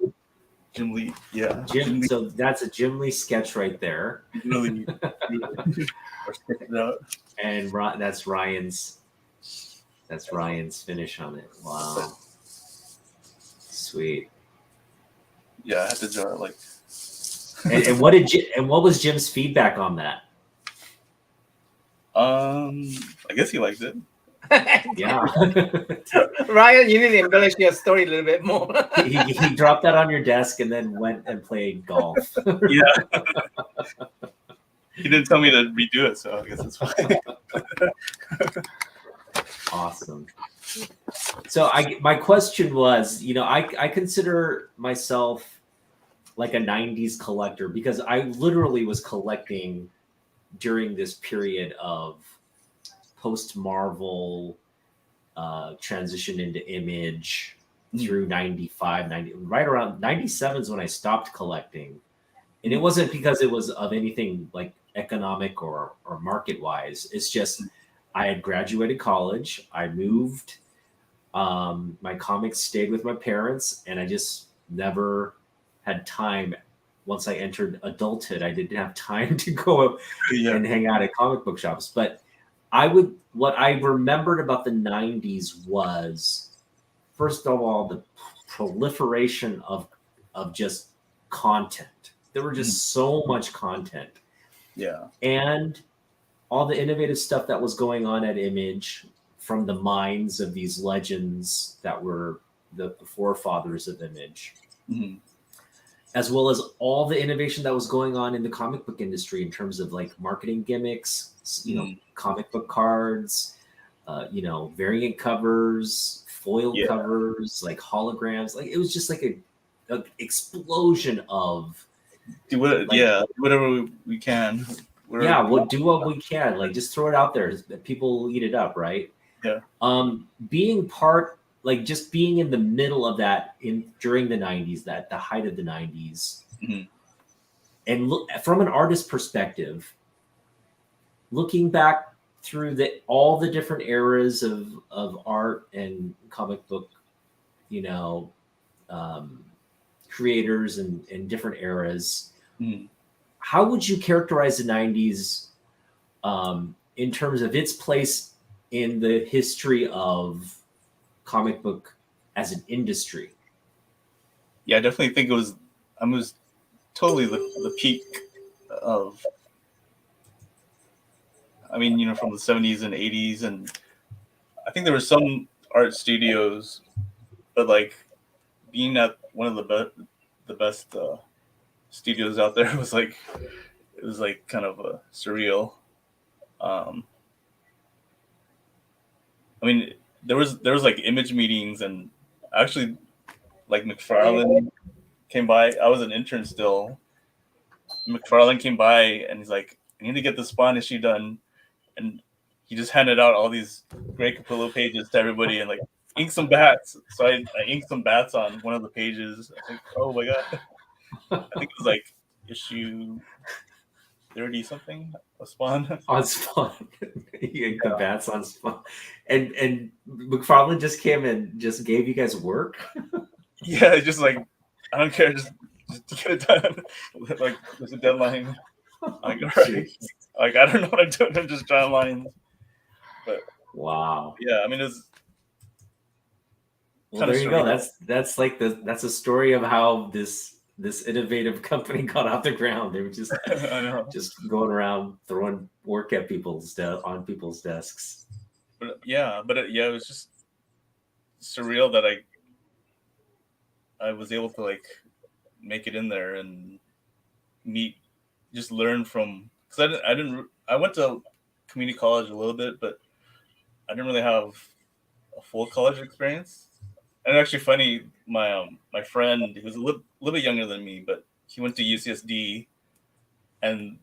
Jim Lee, yeah. Jim Lee. So that's a Jim Lee sketch right there. Really, and that's Ryan's finish on it. Wow. Sweet. Yeah, I had to draw it like. and what was Jim's feedback on that? I guess he liked it. Yeah. Ryan, you need to embellish your story a little bit more. he dropped that on your desk and then went and played golf. Yeah. He didn't tell me to redo it, so I guess it's fine. Awesome. So my question was, I consider myself like a 90s collector because I literally was collecting during this period of post-Marvel transition into Image through 95, 90, right around 97 is when I stopped collecting. And it wasn't because it was of anything like economic or market wise. It's just I had graduated college. I moved. My comics stayed with my parents, and I just never had time. Once I entered adulthood, I didn't have time to go and hang out at comic book shops. But what I remembered about the 90s was, first of all, the proliferation of just content. There were just so much content. Yeah. And all the innovative stuff that was going on at Image from the minds of these legends that were the forefathers of Image, as well as all the innovation that was going on in the comic book industry in terms of like marketing gimmicks, comic book cards, variant covers, foil covers, like holograms. Like it was just like an explosion of do whatever we can. We'll do what we can. Like just throw it out there. People will eat it up, right? Yeah. Being being in the middle of that during the 90s, that the height of the 90s, and look from an artist perspective, looking back through all the different eras of art and comic book, creators and different eras. How would you characterize the 90s in terms of its place in the history of comic book as an industry? Yeah, I definitely think it was totally the peak of, from the 70s and 80s, and I think there were some art studios, but like being at one of the best studios out there was like kind of surreal. There was like Image meetings, and actually like McFarlane came by. I was an intern still. McFarlane came by and he's like, I need to get the Spawn issue done, and he just handed out all these Grey Capullo pages to everybody and like ink some bats. So I inked some bats on one of the pages. I think, oh my god, I think it was like issue 30 something of Spawn. On Spawn. You inked the bats on Spawn. And McFarlane just came and just gave you guys work? Yeah, just like, I don't care, just get it done. Like there's a deadline. Like, all right. Like I don't know what I'm doing, I'm just drawing lines. But wow. Yeah, it was. Well, there you go. That's like that's a story of how this innovative company got off the ground. They were just I know. just going around throwing work at on people's desks. But it was just surreal that I was able to like make it in there and learn from, because I went to community college a little bit, but I didn't really have a full college experience. And actually funny, my friend, who was a little bit younger than me, but he went to UCSD, and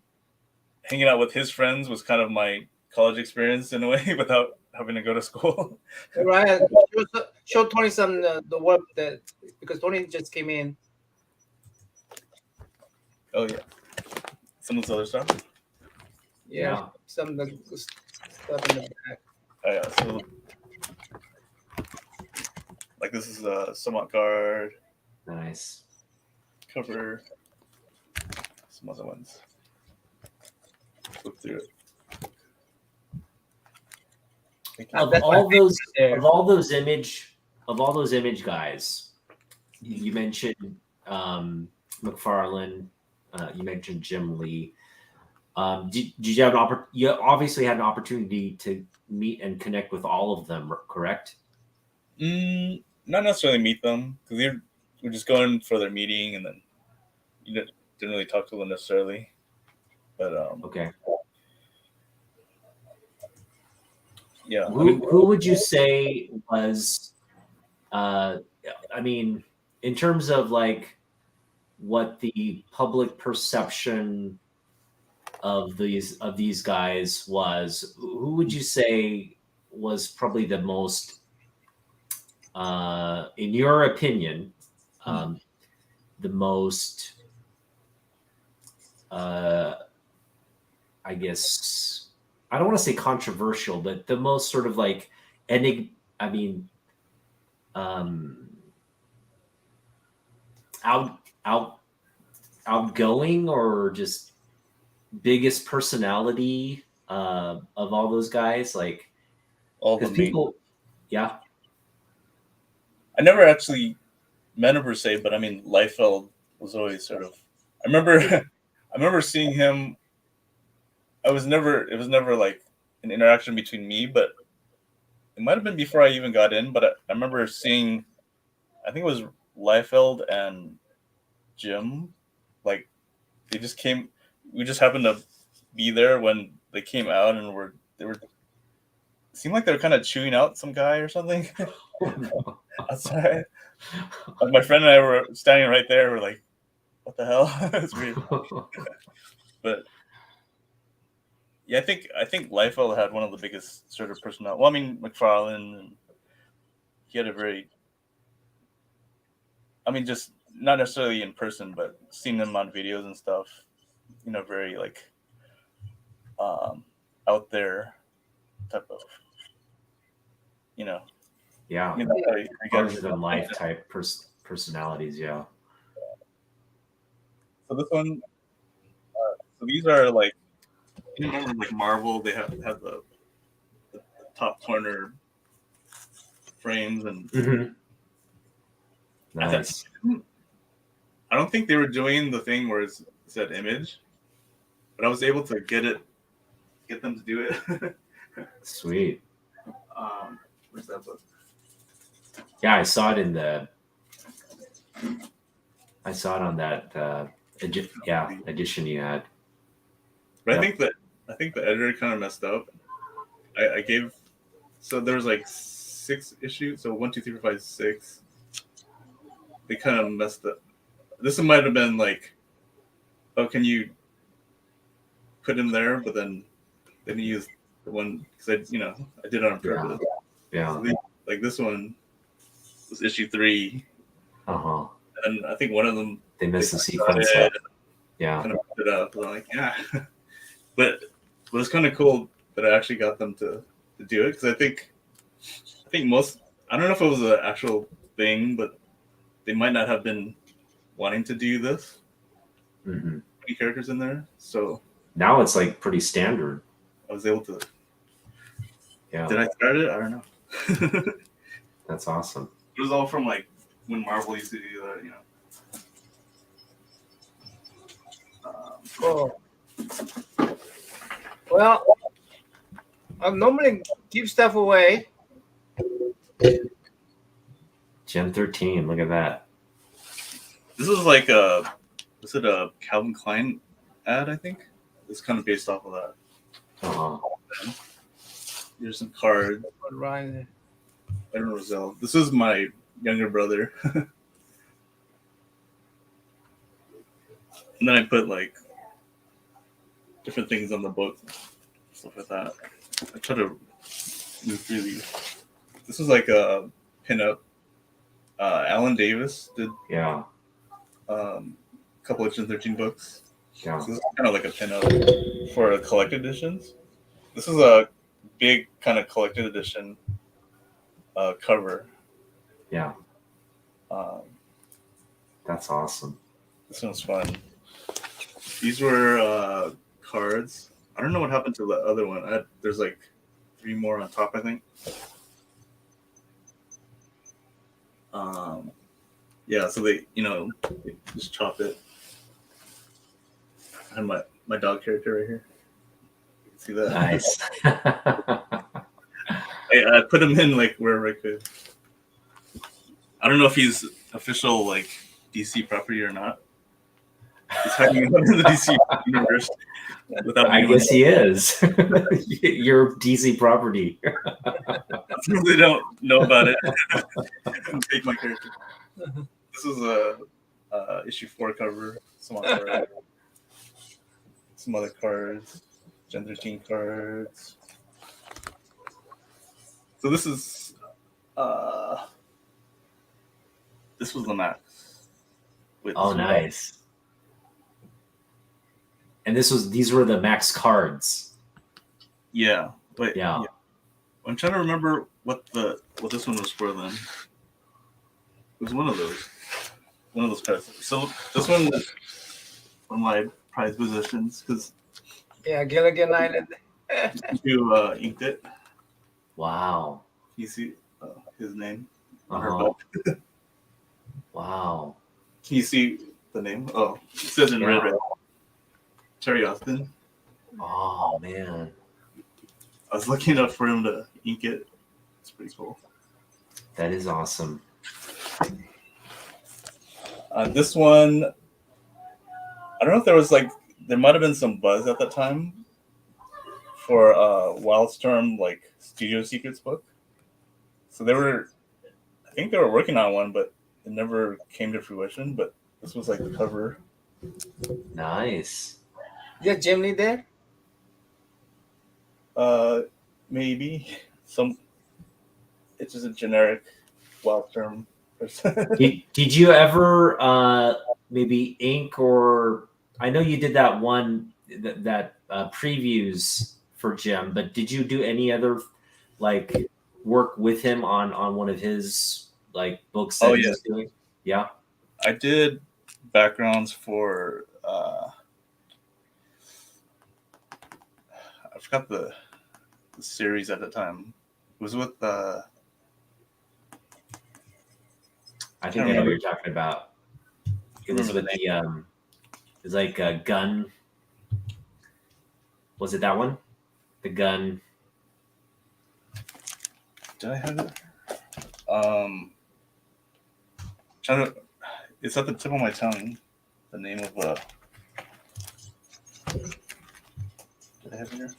hanging out with his friends was kind of my college experience in a way without having to go to school. Ryan, show Tony some the work because Tony just came in. Oh yeah, some of this other stuff. Yeah. Some of the stuff in the back. Oh yeah, so like this is a somewhat card. Nice. Cover. Some other ones. Flip through it. Of all those image guys, you mentioned McFarlane, you mentioned Jim Lee. Did you have you obviously had an opportunity to meet and connect with all of them, correct? Not necessarily meet them because we're just going for their meeting, and then you didn't really talk to them necessarily. But okay. Yeah. Who would you say was? I mean, in terms of like what the public perception of these guys was, who would you say was probably the most, in your opinion, the most, I guess, I don't want to say controversial, but the most sort of like out outgoing, or just biggest personality of all those guys, like all the people, yeah. I never actually met him per se, but I mean, Liefeld was always sort of. I remember seeing him. It was never like an interaction between me, but it might have been before I even got in. But I remember seeing, I think it was Liefeld and Jim, like they just came. We just happened to be there when they came out, and they were. It seemed like they were kind of chewing out some guy or something outside. My friend and I were standing right there. We're like, "What the hell?" It's weird. But yeah, I think Liefeld had one of the biggest sort of personality. Well, I mean, McFarlane, and he had a very. I mean, just not necessarily in person, but seeing them on videos and stuff. Very like out there type of. Yeah, larger than life type personalities. Yeah. So this one, so these are like, you remember like Marvel? They have the top corner frames, and nice. I don't think they were doing the thing where it said image, but I was able to get them to do it. Sweet. Where's that book? Yeah, I saw it on that edition you had. But yep. I think the editor kind of messed up. I gave, so there was like 6 issues, so 1, 2, 3, 4, 5, 6. They kind of messed up. This one might have been like, oh, can you put him there? But then you use the one, because I did it on purpose. Yeah. So like this one was issue 3. And I think one of them they missed the sequence. Yeah. Kind of put it up. And I'm like, yeah. But it was kind of cool that I actually got them to do it, because I think most, I don't know if it was an actual thing, but they might not have been wanting to do this. Many characters in there, so now it's like pretty standard. I was able to. Yeah. Did I start it? I don't know. That's awesome. It was all from like when Marvel used to do that, Cool. Well, I normally give stuff away. Gen 13, look at that. This is like a Calvin Klein ad, I think. It's kind of based off of that. Here's some cards. Ryan. Aaron Roselle. This is my younger brother. And then I put like different things on the book, stuff like that. I try to move through these. This is like a pinup. Alan Davis did a couple of Gen 13 books. Yeah. So this is kind of like a pinup for collected editions. This is a big kind of collected edition cover. Yeah. That's awesome. This one's fun. These were cards. I don't know what happened to the other one. There's like 3 more on top, I think. Yeah, so they just chop it. And my my dog character right here. See that? Nice. I put him in like wherever I could. I don't know if he's official like DC property or not. He's hiding out in the DC universe without. I guess he is. Your DC property. They don't know about it. Take my character. This is a issue 4 cover. Some other cards. Gen 13 cards. So this is this was the max. Oh, nice. And these were the max cards. Yeah. Wait. Yeah. I'm trying to remember what this one was for then. It was one of those cards. So this one was one of my prized possessions because Gilligan Island. you inked it. Wow. You see his name on Uh-huh. her belt. Wow. Can you see the name? Oh, it says in red. Terry Austin. Oh man. I was lucky enough for him to ink it. It's pretty cool. That is awesome. This one, I don't know if there might have been some buzz at the time for Wildstorm like Studio Secrets book. So I think they were working on one, but it never came to fruition. But this was like the cover. Nice. Is there Jim Lee there? Maybe it's just a generic Wildstorm person. Did you ever maybe ink, or I know you did that one that previews for Jim, but did you do any other like work with him on one of his like books that he's doing? Yeah. I did backgrounds for I forgot the series at the time. It was with I think I know what you're talking about. It was with the it's like a gun. Was it that one? The gun. Did I have it? It's at the tip of my tongue. The name of did I have it here?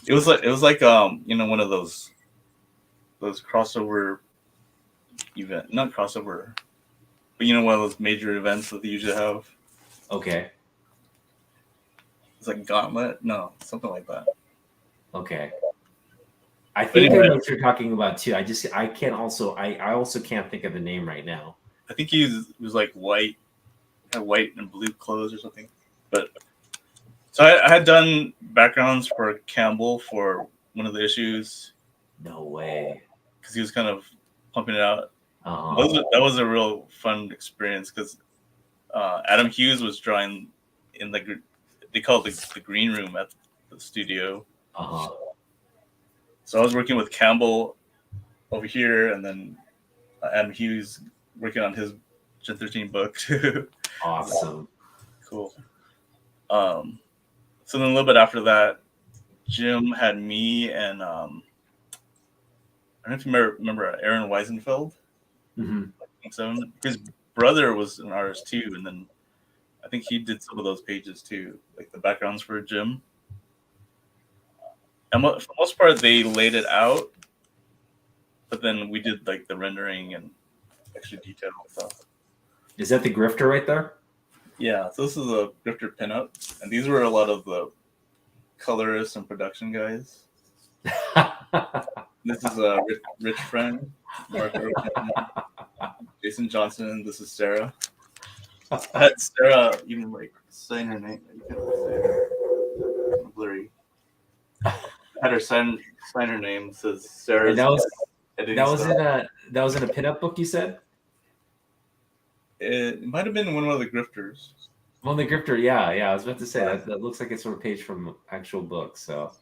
It was like one of those crossover event, not crossover, but one of those major events that they usually have. Okay. It's like Gauntlet, no, something like that. Okay. I think I know what you're talking about too. I also can't think of the name right now. I think he was like white and blue clothes or something. But so I had done backgrounds for Campbell for one of the issues. No way. Because he was kind of pumping it out. Uh-huh. That was a real fun experience because Adam Hughes was drawing in they call it the green room at the studio. Uh-huh. So I was working with Campbell over here, and then Adam Hughes working on his Gen 13 book too. Awesome. Cool. So then a little bit after that, Jim had me and I don't know if you remember Aaron Weisenfeld. Mm-hmm. So his brother was an artist too, and then I think he did some of those pages too, like the backgrounds for Jim. And for the most part, they laid it out, but then we did like the rendering and extra detail stuff. Is that the grifter right there? Yeah, so this is a grifter pinup, and these were a lot of the colorists and production guys. This is a rich friend, Mark Jason Johnson. This is Sarah. I had Sarah even like sign her name. You can't really say it. Blurry. I had her sign her name. It says Sarah. That was in a pinup book, you said? It might have been one of the grifters. Well, the grifter, yeah. I was about to say that looks like it's from a page from actual book. So,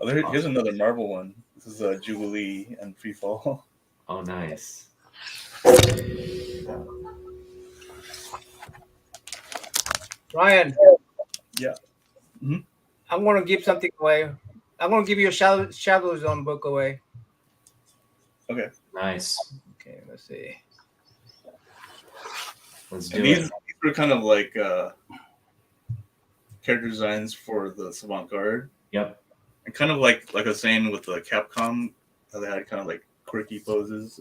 Here's another Marvel one. This is Jubilee and Freefall. Oh, nice. Ryan, Yeah. I'm gonna give something away. I'm gonna give you a Shadow Zone book away. Okay. Nice. Okay, let's see. Let's And do these it. were kind of like character designs for the Savant Guard. Yep. And kind of like I was saying with the Capcom, how they had kind of like quirky poses.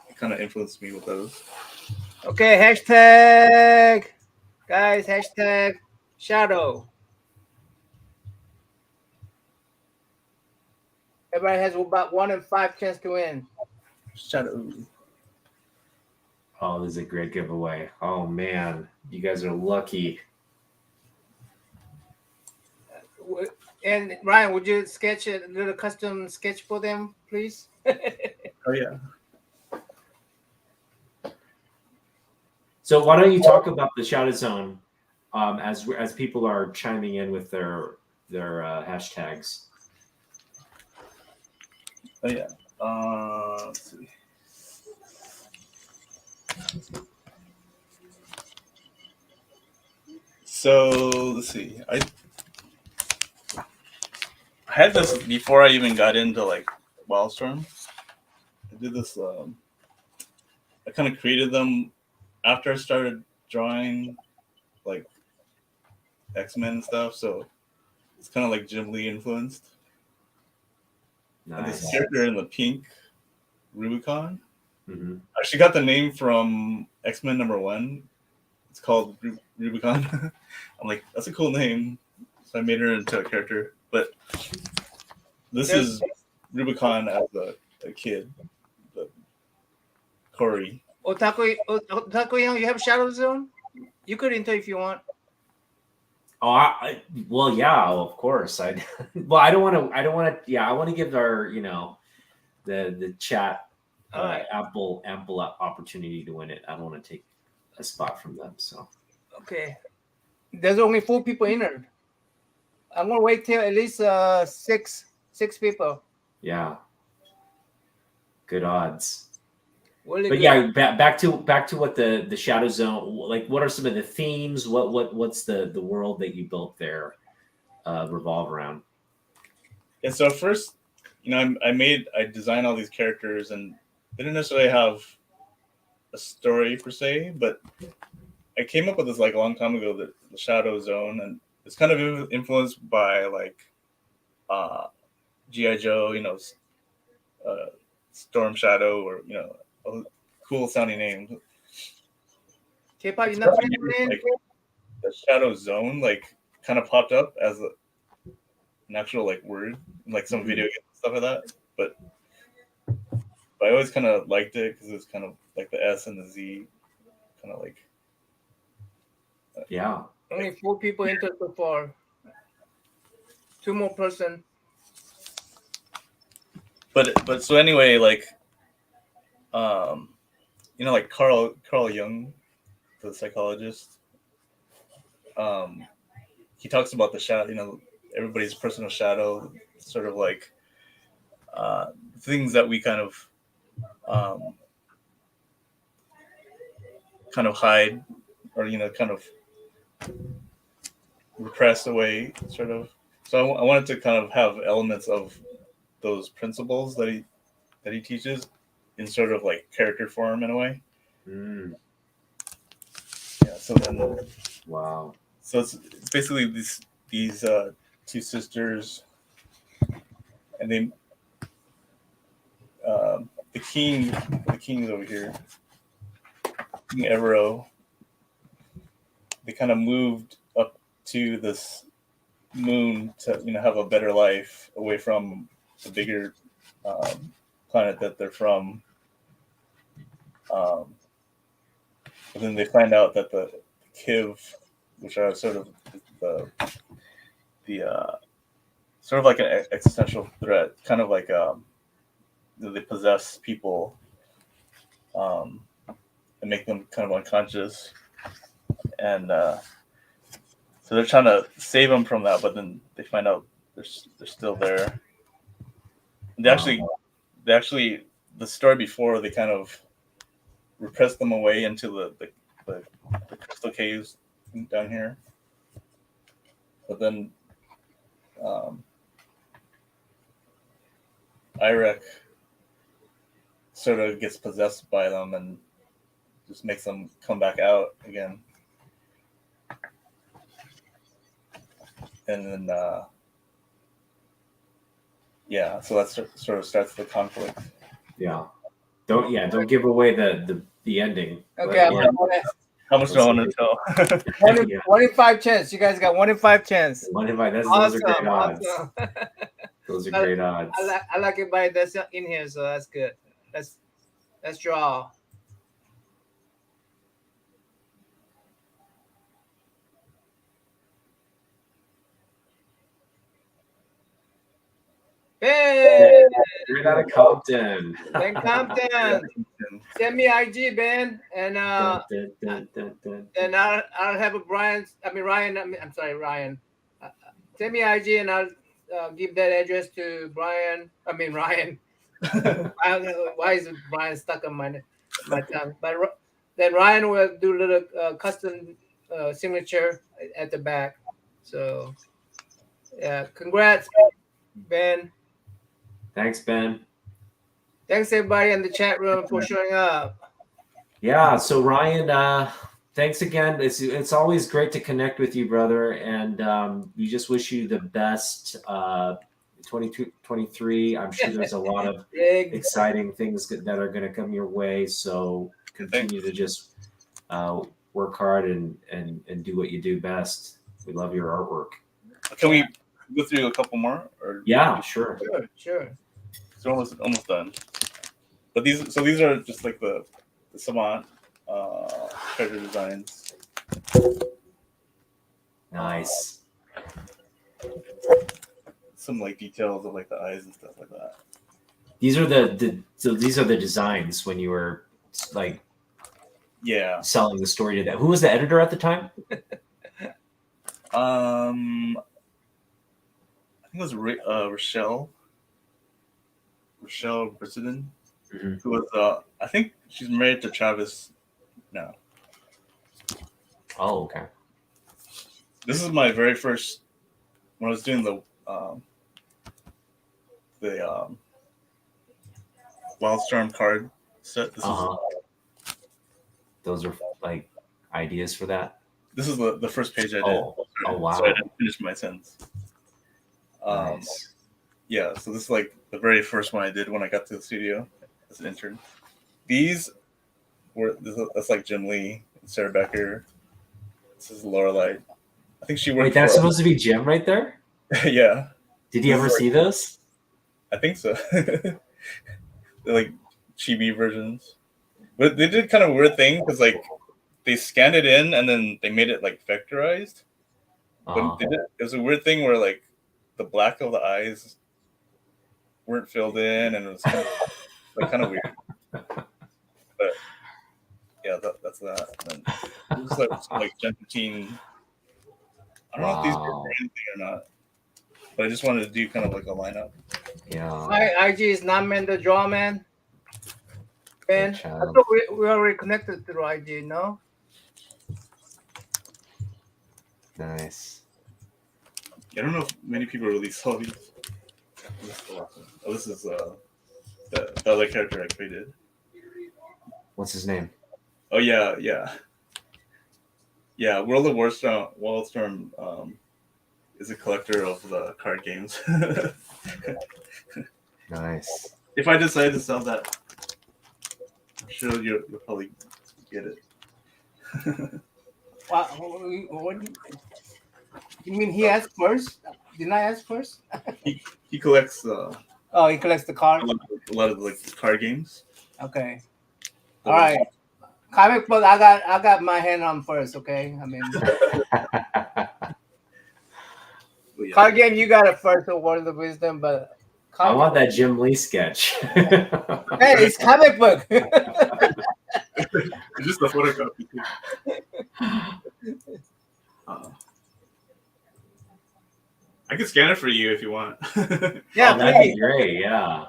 It kind of influenced me with those. Okay, hashtag, guys, hashtag Shadow. Everybody has about 1 in 5 chance to win. Shadow. Oh, this is a great giveaway. Oh man, you guys are lucky. And Ryan, would you sketch a little custom sketch for them, please? Oh yeah. So why don't you talk about the Shadow Zone as people are chiming in with their hashtags? Oh yeah. Let's see. So let's see. I had this before I even got into like Wildstorm. I did this. I kind of created them after I started drawing like X-Men and stuff. So it's kind of like Jim Lee influenced. And Nice. this character in the pink, Rubicon. Mm-hmm. I actually got the name from X-Men #1. It's called Rubicon. I'm like, that's a cool name. So I made her into a character. But this is Rubicon as a kid. But Corey. Otaku, you have Shadow Zone? You could enter if you want. Oh, well, yeah, of course. Well, I don't want to. Yeah, I want to give our, the chat All right. ample opportunity to win it. I don't want to take a spot from them. So Okay. There's only 4 people entered. I'm gonna wait till at least six people. yeah, good odds. Really But good. yeah, back to what the Shadow Zone, like, what are some of the themes? What's the world that you built there revolve around? Yeah, so first, I designed all these characters and they didn't necessarily have a story per se, but I came up with this like a long time ago, the Shadow Zone, and it's kind of influenced by like G.I. Joe, Storm Shadow, or a cool sounding name. K-pop, It's you're not probably playing like the Shadow Zone, like kind of popped up as an actual like word, in, like some video games and stuff like that. But I always kind of liked it because it was kind of like the S and the Z, kind of like. Yeah. Only 4 people entered so far. 2 more person. But so anyway, like, like Carl Jung, the psychologist. He talks about the shadow, everybody's personal shadow, sort of like things that we kind of hide, or kind of repress away, sort of. So I wanted to kind of have elements of those principles that he teaches in sort of like character form in a way. Mm. Yeah. So then. Wow. So it's basically these 2 sisters, and they the king is over here, King Evero. They kind of moved up to this moon to have a better life away from the bigger planet that they're from. But then they find out that the Kiv, which are sort of the sort of like an existential threat, kind of like they possess people and make them kind of unconscious, and so they're trying to save them from that, but then they find out they're still there. And they actually the story before, they kind of repressed them away into the crystal caves down here. but then Irek sort of gets possessed by them and just makes them come back out again. And then, so that sort of starts the conflict. Yeah. Don't give away the ending. Okay, how much do I want to tell? One in 5 chance. You guys got 1 in 5 chance. 1 in 5. Awesome, Those are great odds. awesome. Those are great odds. I like everybody that's in here, so that's good. Let's draw. Ben! Straight out of Compton. Ben Compton. Send me IG, Ben, and I'll have a Ryan. I'm sorry, Ryan. Send me IG, and I'll give that address to Ryan. Why is Brian stuck on my tongue? But then Ryan will do a little custom signature at the back. So, yeah, congrats, Ben. Thanks, Ben. Thanks everybody in the chat room for showing up. Yeah. So Ryan, thanks again. It's always great to connect with you, brother, and we just wish you the best. 2023. I'm sure there's a lot of exciting things that are going to come your way. So continue to just work hard and do what you do best. We love your artwork. Can we go through a couple more? Or yeah, sure. So almost done. But these are just like the Savant treasure designs. Nice. Some like details of like the eyes and stuff like that. These are these are the designs when you were like selling the story to that. Who was the editor at the time? I think it was Rochelle Brissenden, who was I think she's married to Travis now. Oh, okay. This is my very first when I was doing the Wildstorm card set. Those are like ideas for that. This is the first page I did. Oh wow! So I didn't finish my sentence. Nice. Yeah, so this is like the very first one I did when I got to the studio as an intern. That's like Jim Lee, Sarah Becker. This is Lorelei. I think she worked. Wait, that's supposed to be Jim right there? Yeah. Did you ever see those? I think so. They're like chibi versions. But they did kind of a weird thing because like they scanned it in and then they made it like vectorized. But it was a weird thing where like the black of the eyes weren't filled in and it was kind of weird. But yeah, that's that. And then this is like Gentle Teen. I don't know if these are anything or not. But I just wanted to do kind of like a lineup. Yeah. My IG is NammaN the Draw Man. Ben, I thought we already connected through IG, no? Nice. I don't know if many people really saw these. This is the other character I created. What's his name? Oh yeah. World of Wildstorm is a collector of the card games. Nice. If I decide to sell that, I'm sure you'll probably get it. Wow, what you mean he asked first? Didn't I ask first? He collects. He collects the cards. A lot of like card games. Okay. All right. Comic book. I got my hand on first. Okay. I mean, card game. You got it first. A Word of the Wisdom, but I want that Jim Lee sketch. Hey, it's comic book. It's just a photocopy. I can scan it for you if you want. Yeah, that'd be great. Yeah.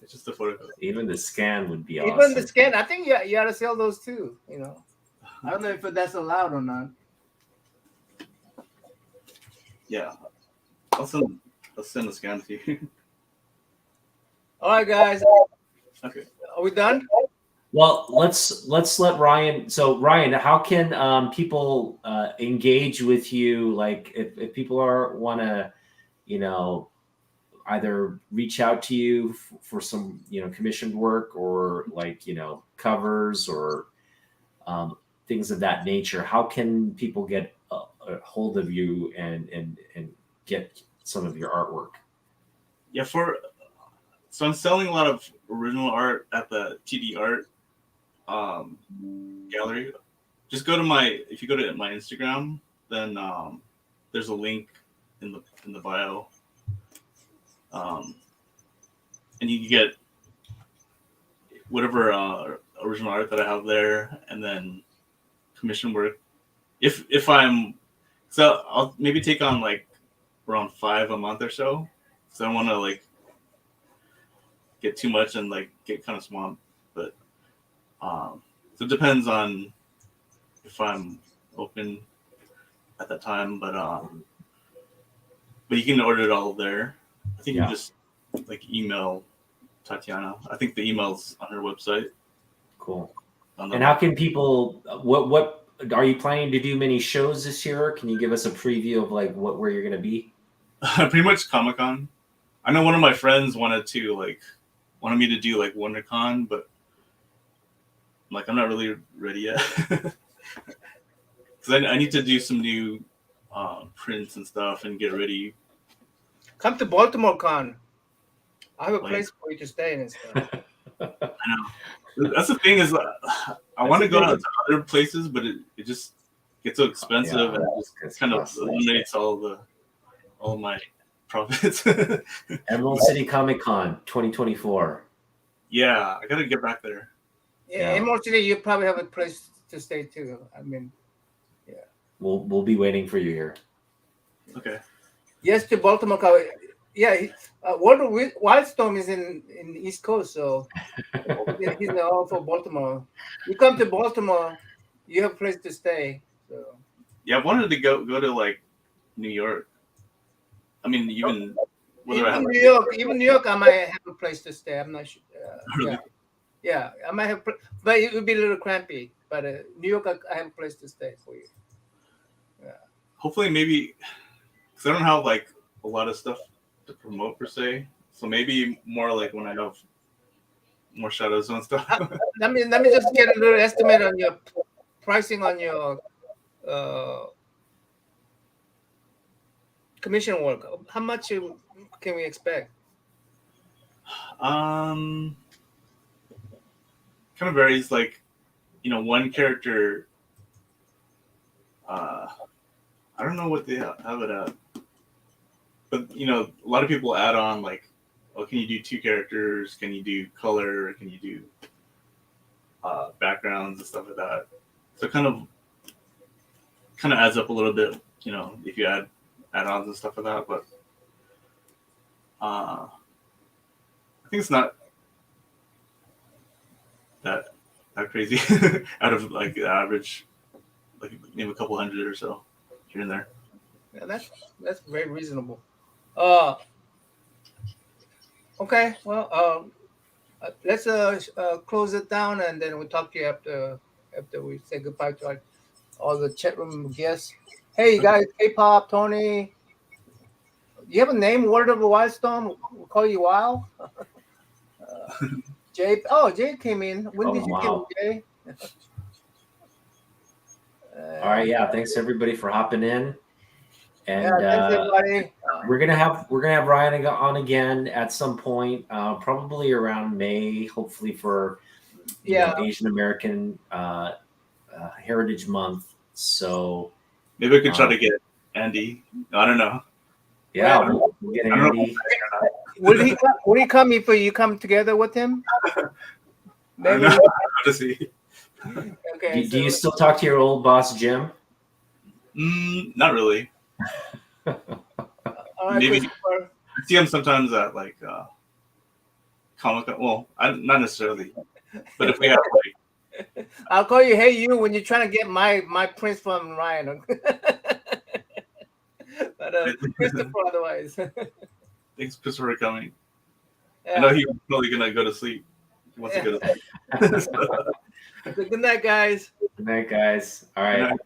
It's just a photocopy. Even the scan would be awesome. Even the scan. I think you got to sell those too. You know, I don't know if that's allowed or not. Yeah, I'll send a scan to you. All right, guys. Okay. Are we done? Well, let's let Ryan. So Ryan, how can people engage with you? Like if people want to, you know, either reach out to you for some, commissioned work, or like, covers, or things of that nature, how can people get a hold of you and get some of your artwork? Yeah, so I'm selling a lot of original art at the TD Art gallery. Just go to if you go to my Instagram, then there's a link in the bio, and you can get whatever original art that I have there, and then commission work. If I'm so I'll maybe take on like around 5 a month or so. So I don't want to like get too much and like get kind of swamped. But so it depends on if I'm open at that time. But you can order it all there. I think you just like email Tatiana. I think the email's on her website. Cool. And how can people? What are you planning to do? Many shows this year? Can you give us a preview of like where you're going to be? Pretty much Comic-Con. I know one of my friends wanted me to do like WonderCon, but like I'm not really ready yet. Because I need to do some new prints and stuff and get ready. Come to Baltimore Con. I have a place for you to stay and stuff. I know. That's the thing is, I want to go out to other places, but it just gets so expensive, and it just kind of eliminates all my profits. Emerald City Comic Con 2024. Yeah, I gotta get back there. Yeah, Emerald City, you probably have a place to stay too. I mean, yeah. We'll be waiting for you here. Okay. Yes, to Baltimore Con. Yeah, Walter Wildstorm is in the East Coast, so he's all for Baltimore. You come to Baltimore, you have a place to stay. So yeah, I wanted to go to like New York. I mean, even New York, I might have a place to stay. I'm not sure. Really? Yeah, I might have, but it would be a little crampy. But New York, I have a place to stay for you. Yeah. Hopefully, maybe because I don't have like a lot of stuff to promote per se. So maybe more like when I have more shadows and stuff. Let me just get a little estimate on your pricing on your commission work. How much can we expect? Kind of varies. Like, one character. I don't know what they have it at, but a lot of people add on like, oh, can you do 2 characters? Can you do color? Can you do backgrounds and stuff like that? So kind of adds up a little bit, if you add add-ons and stuff like that. But I think it's not that crazy out of like the average, like maybe a couple hundred or so here and there. Yeah, that's very reasonable. Okay, well, let's close it down, and then we'll talk to you after we say goodbye to all the chat room guests. Hey, you guys, K-pop, Tony. You have a name, Word of a Wildstorm? We'll call you Wild. Jay. Oh, Jay came in. When did you come, Jay? All right, yeah. Thanks everybody for hopping in, and thanks everybody. we're gonna have Ryan on again at some point, probably around May, hopefully for Asian American Heritage Month. So maybe we could try to get Andy. I don't know. Yeah, we'll get Andy. Will he come if you come together with him? Maybe. I don't know. I'll have to see. Okay. Do you still talk to your old boss, Jim? Not really. Maybe I see him sometimes at like Comic-Con. Well, not necessarily, but if we have like, I'll call you. Hey, you when you're trying to get my prints from Ryan. But Christopher, otherwise. Thanks, Christopher, for coming. Yeah. I know he's probably gonna go to sleep. He wants to go to sleep. So good night, guys. Good night, guys. All Good right. night.